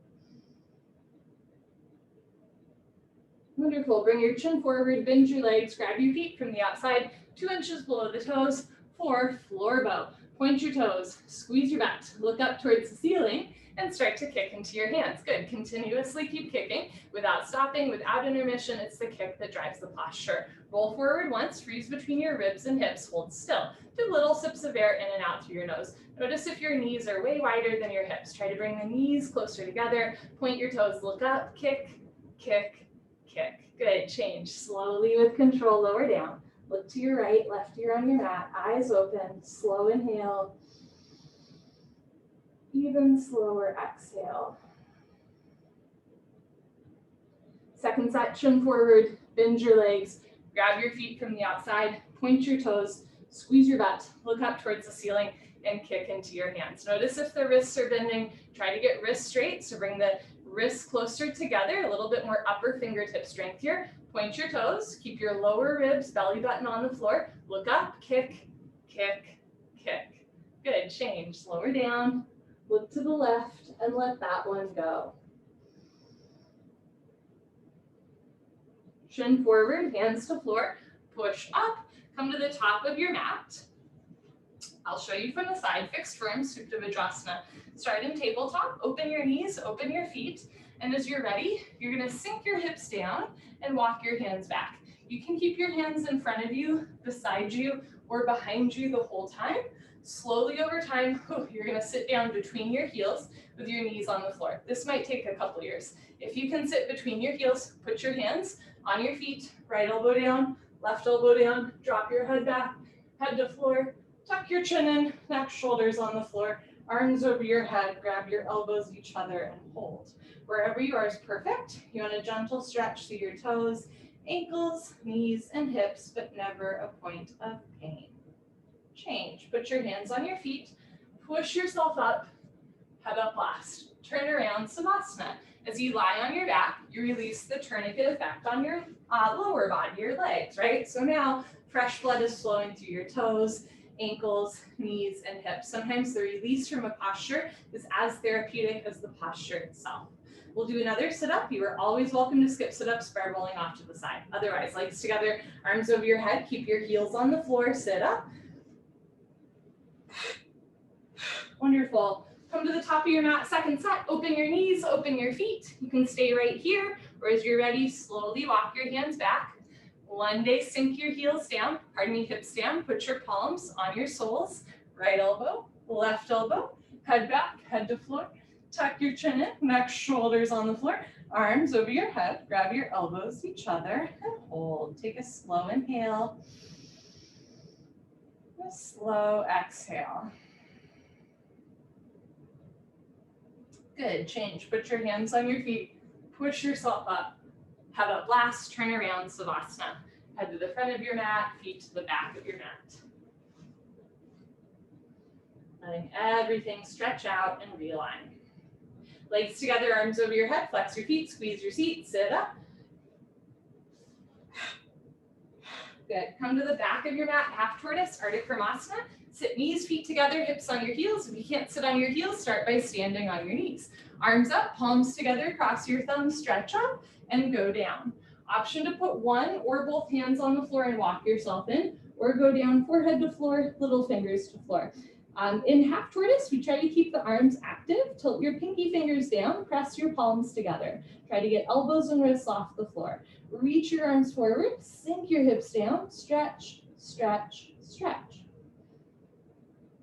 Wonderful, bring your chin forward, bend your legs, grab your feet from the outside, 2 inches below the toes, 4, floor bow. Point your toes, squeeze your butt, look up towards the ceiling, and start to kick into your hands. Good, continuously keep kicking without stopping, without intermission. It's the kick that drives the posture. Roll forward once, freeze between your ribs and hips, hold still. Do little sips of air in and out through your nose. Notice if your knees are way wider than your hips. Try to bring the knees closer together, point your toes, look up, kick, kick, kick. Good, change slowly with control, lower down. Look to your right, left ear on your mat, eyes open, slow inhale. Even slower exhale. Second set, chin forward, bend your legs, grab your feet from the outside, point your toes, squeeze your butt, look up towards the ceiling, and kick into your hands. Notice if the wrists are bending, try to get wrists straight, so bring the wrists closer together, a little bit more upper fingertip strength here. Point your toes, keep your lower ribs, belly button on the floor, look up, kick, kick, kick. Good, change, lower down. Look to the left and let that one go. Chin forward, hands to floor, push up, come to the top of your mat. I'll show you from the side, fixed firm, Supta Vajrasana. Start in tabletop, open your knees, open your feet, and as you're ready, you're gonna sink your hips down and walk your hands back. You can keep your hands in front of you, beside you, or behind you the whole time. Slowly over time, you're gonna sit down between your heels with your knees on the floor. This might take a couple years. If you can sit between your heels, put your hands on your feet, right elbow down, left elbow down, drop your head back, head to floor, tuck your chin in, neck, shoulders on the floor, arms over your head, grab your elbows each other and hold. Wherever you are is perfect. You want a gentle stretch through your toes, ankles, knees, and hips, but never a point of pain. Change, put your hands on your feet, push yourself up, head up last. Turn around, Savasana. As you lie on your back, you release the tourniquet effect on your lower body, your legs, right? So now fresh blood is flowing through your toes, ankles, knees, and hips. Sometimes the release from a posture is as therapeutic as the posture itself. We'll do another sit-up. You are always welcome to skip sit-ups by rolling off to the side. Otherwise, legs together, arms over your head, keep your heels on the floor, sit up. Wonderful. Come to the top of your mat, second set. Open your knees, open your feet. You can stay right here, or as you're ready, slowly walk your hands back. One day, sink your heels down, hips down, put your palms on your soles, right elbow, left elbow, head back, head to floor. Tuck your chin in, neck, shoulders on the floor, arms over your head, grab your elbows each other and hold. Take a slow inhale, a slow exhale. Good, change. Put your hands on your feet, push yourself up. Head up last, turn around, Savasana. Head to the front of your mat, feet to the back of your mat. Letting everything stretch out and realign. Legs together, arms over your head, flex your feet, squeeze your seat, sit up. Good, come to the back of your mat, half tortoise, Ardha Krimasana. Sit knees, feet together, hips on your heels. If you can't sit on your heels, start by standing on your knees. Arms up, palms together, cross your thumbs, stretch up, and go down. Option to put one or both hands on the floor and walk yourself in, or go down forehead to floor, little fingers to floor. In half tortoise, we try to keep the arms active. Tilt your pinky fingers down, press your palms together. Try to get elbows and wrists off the floor. Reach your arms forward, sink your hips down, stretch, stretch, stretch.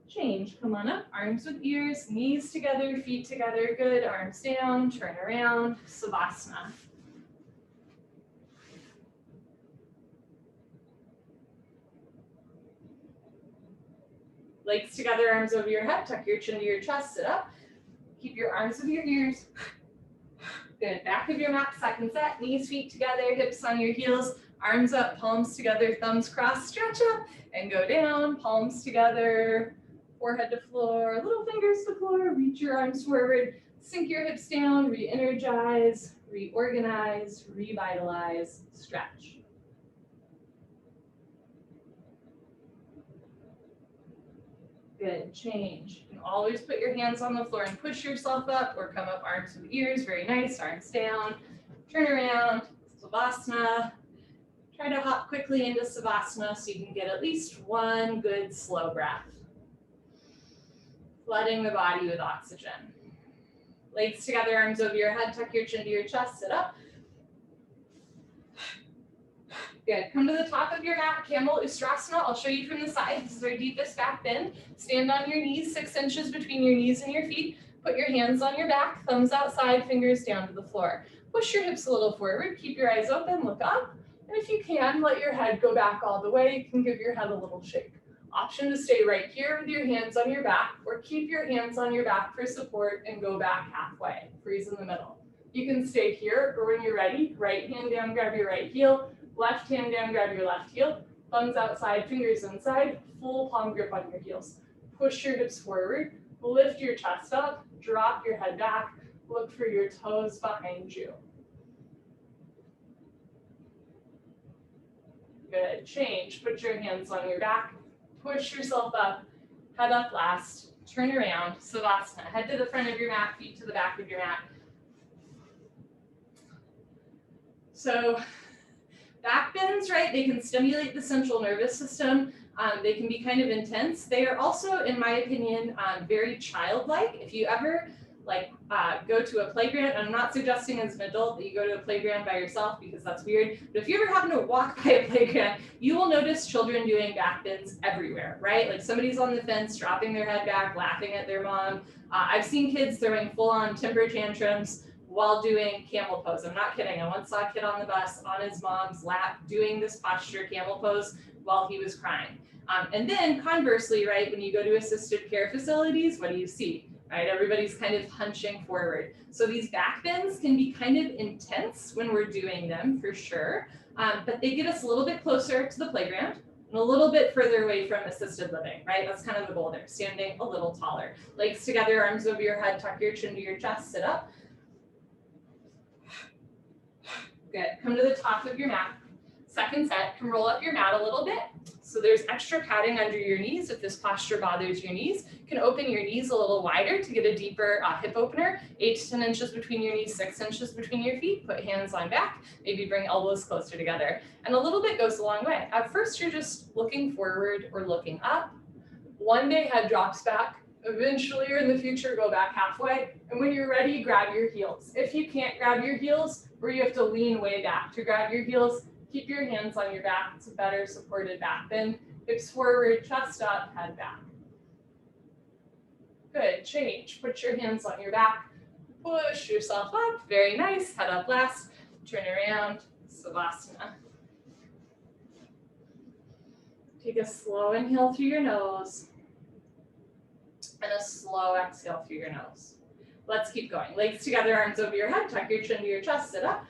Change, come on up, arms with ears, knees together, feet together, good, arms down, turn around, Savasana. Legs together, arms over your head, tuck your chin to your chest, sit up. Keep your arms over your ears. Good, back of your mat, second set, knees, feet together, hips on your heels, arms up, palms together, thumbs crossed, stretch up and go down, palms together, forehead to floor, little fingers to floor, reach your arms forward, sink your hips down, re-energize, reorganize, revitalize, stretch. Good, change. You can always put your hands on the floor and push yourself up or come up arms with ears, very nice, arms down. Turn around, Savasana. Try to hop quickly into Savasana so you can get at least one good slow breath. Flooding the body with oxygen. Legs together, arms over your head, tuck your chin to your chest, sit up. Good, come to the top of your mat, Camel Ustrasana. I'll show you from the side. This is our deepest back bend. Stand on your knees, 6 inches between your knees and your feet. Put your hands on your back, thumbs outside, fingers down to the floor. Push your hips a little forward, keep your eyes open, look up. And if you can, let your head go back all the way. You can give your head a little shake. Option to stay right here with your hands on your back, or keep your hands on your back for support and go back halfway. Freeze in the middle. You can stay here, or when you're ready, right hand down, grab your right heel, left hand down, grab your left heel, thumbs outside, fingers inside, full palm grip on your heels. Push your hips forward, lift your chest up, drop your head back, look for your toes behind you. Good, change, put your hands on your back, push yourself up, head up last, turn around, Savasana. Head to the front of your mat, feet to the back of your mat. So back bends, right, they can stimulate the central nervous system. They can be kind of intense. They are also, in my opinion, very childlike. If you ever go to a playground, and I'm not suggesting as an adult that you go to a playground by yourself because that's weird, but if you ever happen to walk by a playground, you will notice children doing back bends everywhere, right? Like somebody's on the fence, dropping their head back, laughing at their mom. I've seen kids throwing full-on temper tantrums while doing camel pose. I'm not kidding. I once saw a kid on the bus on his mom's lap doing this posture camel pose while he was crying. And then conversely, right, when you go to assisted care facilities, what do you see? Right, everybody's kind of hunching forward. So these back bends can be kind of intense when we're doing them for sure, but they get us a little bit closer to the playground and a little bit further away from assisted living, right? That's kind of the goal there, standing a little taller. Legs together, arms over your head, tuck your chin to your chest, sit up. Good, come to the top of your mat. Second set, can roll up your mat a little bit. So there's extra padding under your knees if this posture bothers your knees. You can open your knees a little wider to get a deeper hip opener, 8 to 10 inches between your knees, 6 inches between your feet. Put hands on back, maybe bring elbows closer together. And a little bit goes a long way. At first, you're just looking forward or looking up. One day, head drops back. Eventually, or in the future, go back halfway. And when you're ready, grab your heels. If you can't grab your heels, or you have to lean way back to grab your heels, keep your hands on your back. It's a better supported back bend. Hips forward, chest up, head back. Good, change. Put your hands on your back. Push yourself up. Very nice. Head up last. Turn around. Savasana. Take a slow inhale through your nose and a slow exhale through your nose. Let's keep going. Legs together, arms over your head. Tuck your chin to your chest. Sit up.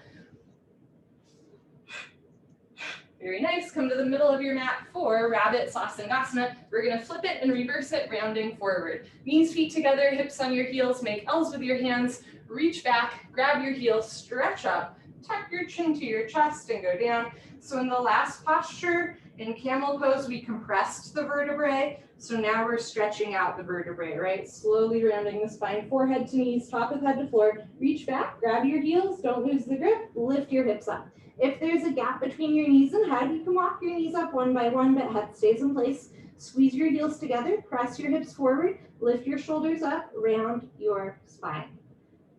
Very nice. Come to the middle of your mat for Rabbit Sasangasana. We're going to flip it and reverse it, rounding forward. Knees, feet together, hips on your heels. Make L's with your hands. Reach back, grab your heels, stretch up, tuck your chin to your chest and go down. So in the last posture, in camel pose, we compressed the vertebrae. So now we're stretching out the vertebrae, right? Slowly rounding the spine, forehead to knees, top of head to floor. Reach back, grab your heels, don't lose the grip, lift your hips up. If there's a gap between your knees and head, you can walk your knees up one by one, but head stays in place. Squeeze your heels together, press your hips forward, lift your shoulders up, round your spine.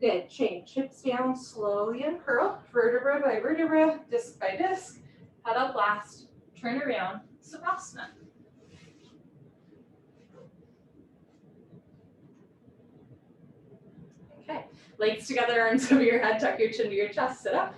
Good, change, hips down, slowly uncurl, vertebra by vertebra, disc by disc, head up last, turn around, Savasana. Okay, legs together, arms over your head, tuck your chin to your chest, sit up.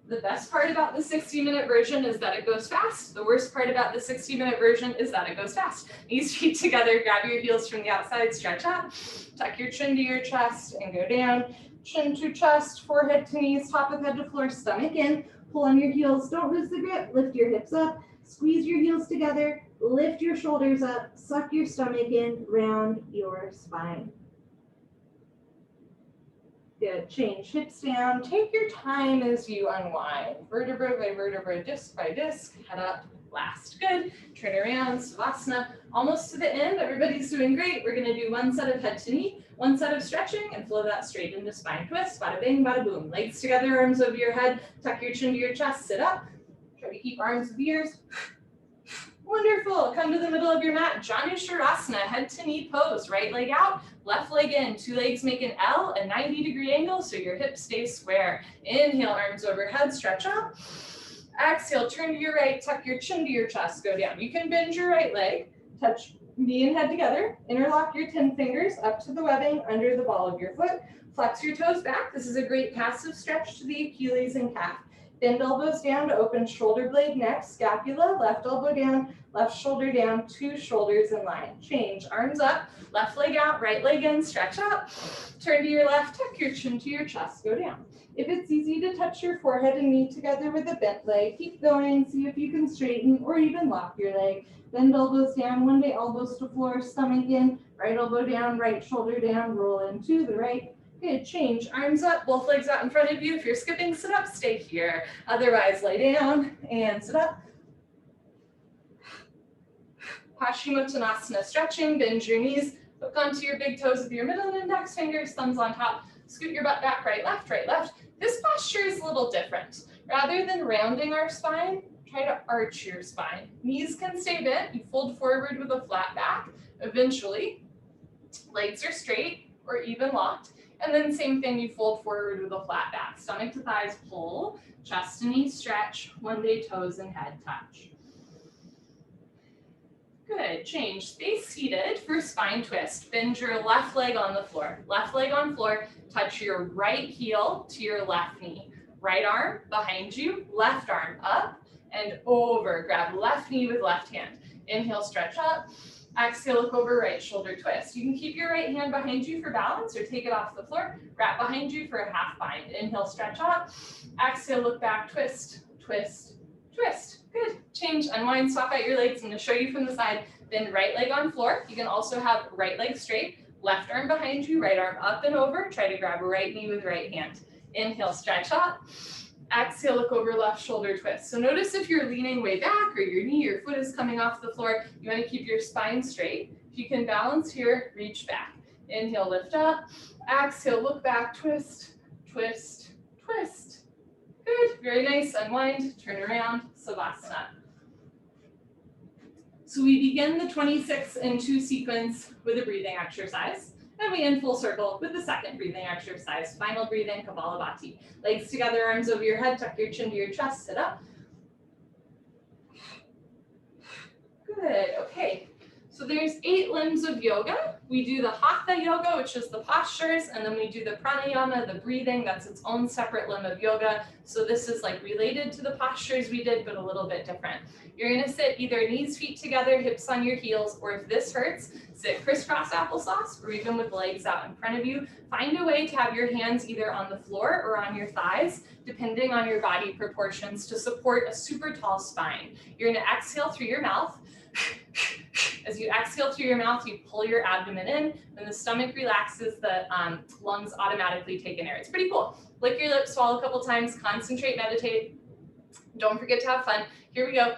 The best part about the 60-minute version is that it goes fast. The worst part about the 60-minute version is that it goes fast. Knees, feet together, grab your heels from the outside, stretch up, tuck your chin to your chest and go down. Chin to chest, forehead to knees, top of head to floor, stomach in. Pull on your heels, don't lose the grip, lift your hips up, squeeze your heels together, lift your shoulders up, suck your stomach in, round your spine. Good, change hips down, take your time as you unwind. Vertebra by vertebra, disc by disc, head up, last. Good, turn around, Savasana, almost to the end, everybody's doing great. We're gonna do one set of head to knee, one set of stretching, and flow that straight into spine twist, bada bing, bada boom. Legs together, arms over your head, tuck your chin to your chest, sit up. Try to keep arms with ears. Wonderful, come to the middle of your mat, Janushirasana, head to knee pose, right leg out, left leg in, two legs make an L, a 90-degree angle, so your hips stay square. Inhale, arms overhead, stretch up. Exhale, turn to your right, tuck your chin to your chest, go down. You can bend your right leg, touch knee and head together, interlock your 10 fingers up to the webbing under the ball of your foot, flex your toes back. This is a great passive stretch to the Achilles and calf. Bend elbows down to open shoulder blade next, scapula, left elbow down, left shoulder down, two shoulders in line. Change, arms up, left leg out, right leg in, stretch up. Turn to your left, tuck your chin to your chest, go down. If it's easy to touch your forehead and knee together with a bent leg, keep going, see if you can straighten or even lock your leg. Bend elbows down, one day elbows to floor, stomach in, right elbow down, right shoulder down, roll into the right. Good, change, arms up, both legs out in front of you. If you're skipping, sit up, stay here. Otherwise, lay down and sit up. Paschimottanasana, stretching, bend your knees, hook onto your big toes with your middle and index fingers, thumbs on top, scoot your butt back, right, left, right, left. This posture is a little different. Rather than rounding our spine, try to arch your spine. Knees can stay bent, you fold forward with a flat back. Eventually, legs are straight or even locked. And then same thing, you fold forward with a flat back. Stomach to thighs pull, chest to knees stretch, one day toes and head touch. Good, change. Stay seated for spine twist. Bend your left leg on the floor. Left leg on floor, touch your right heel to your left knee. Right arm behind you, left arm up and over. Grab left knee with left hand. Inhale, stretch up. Exhale, look over, right shoulder twist. You can keep your right hand behind you for balance or take it off the floor. Wrap behind you for a half bind. Inhale, stretch up. Exhale, look back, twist, twist, twist. Good. Change, unwind, swap out your legs. I'm going to show you from the side. Bend right leg on floor. You can also have right leg straight, left arm behind you, right arm up and over. Try to grab a right knee with right hand. Inhale, stretch up. Exhale, look over, left shoulder twist. So notice if you're leaning way back or your knee or foot is coming off the floor, you want to keep your spine straight. If you can balance here, reach back. Inhale, lift up. Exhale, look back, twist, twist, twist. Good, very nice. Unwind, turn around, Savasana. So we begin the 26 and 2 sequence with a breathing exercise. And we end full circle with the second breathing exercise. Final breathing, Kapalabhati. Legs together, arms over your head, tuck your chin to your chest, sit up. Good, okay. So there's 8 limbs of yoga. We do the Hatha yoga, which is the postures, and then we do the pranayama, the breathing, that's its own separate limb of yoga. So this is like related to the postures we did, but a little bit different. You're gonna sit either knees, feet together, hips on your heels, or if this hurts, sit crisscross applesauce, or even with legs out in front of you. Find a way to have your hands either on the floor or on your thighs, depending on your body proportions, to support a super tall spine. You're gonna exhale through your mouth. As you exhale through your mouth, you pull your abdomen in, and the stomach relaxes, the lungs automatically take in air. It's pretty cool. Lick your lips, swallow a couple times, concentrate, meditate. Don't forget to have fun. Here we go.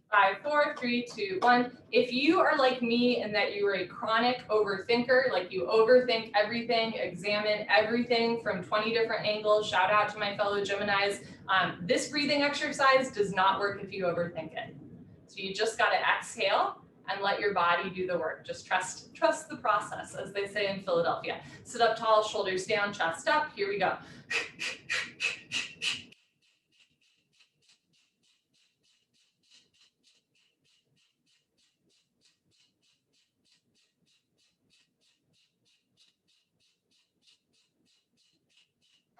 5, 4, 3, 2, 1. If you are like me in that you are a chronic overthinker, like you overthink everything, examine everything from 20 different angles, shout out to my fellow Geminis, this breathing exercise does not work if you overthink it. So you just got to exhale and let your body do the work. Just trust the process, as they say in Philadelphia. Sit up tall, shoulders down, chest up. Here we go.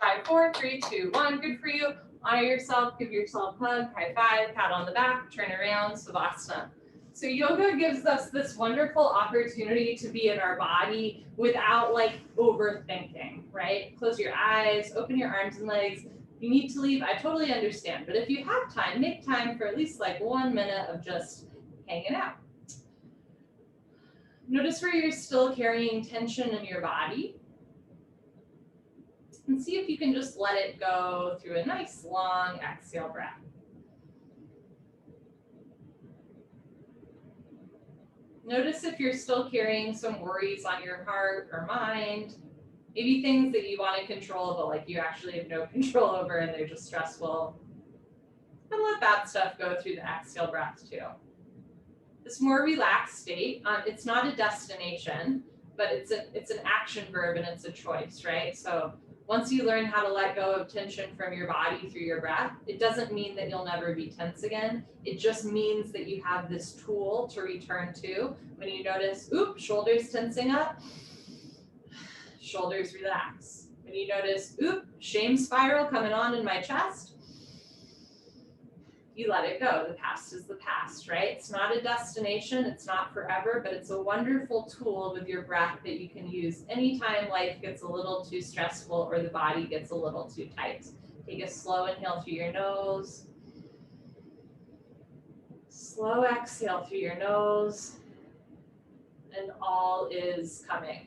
5, 4, 3, 2, 1. Good for you. Honor yourself, give yourself a hug, high five, pat on the back, turn around, Savasana. So yoga gives us this wonderful opportunity to be in our body without like overthinking, right? Close your eyes, open your arms and legs. If you need to leave, I totally understand. But if you have time, make time for at least like 1 minute of just hanging out. Notice where you're still carrying tension in your body. And see if you can just let it go through a nice long exhale breath. Notice if you're still carrying some worries on your heart or mind, maybe things that you want to control, but like you actually have no control over and they're just stressful. And let that stuff go through the exhale breath too. This more relaxed state, it's not a destination, but it's an action verb and it's a choice, right? So once you learn how to let go of tension from your body through your breath, it doesn't mean that you'll never be tense again. It just means that you have this tool to return to when you notice, oop, shoulders tensing up, shoulders relax. When you notice, oop, shame spiral coming on in my chest, you let it go. The past is the past, right? It's not a destination, it's not forever, but it's a wonderful tool with your breath that you can use anytime life gets a little too stressful or the body gets a little too tight. Take a slow inhale through your nose. Slow exhale through your nose. And all is coming.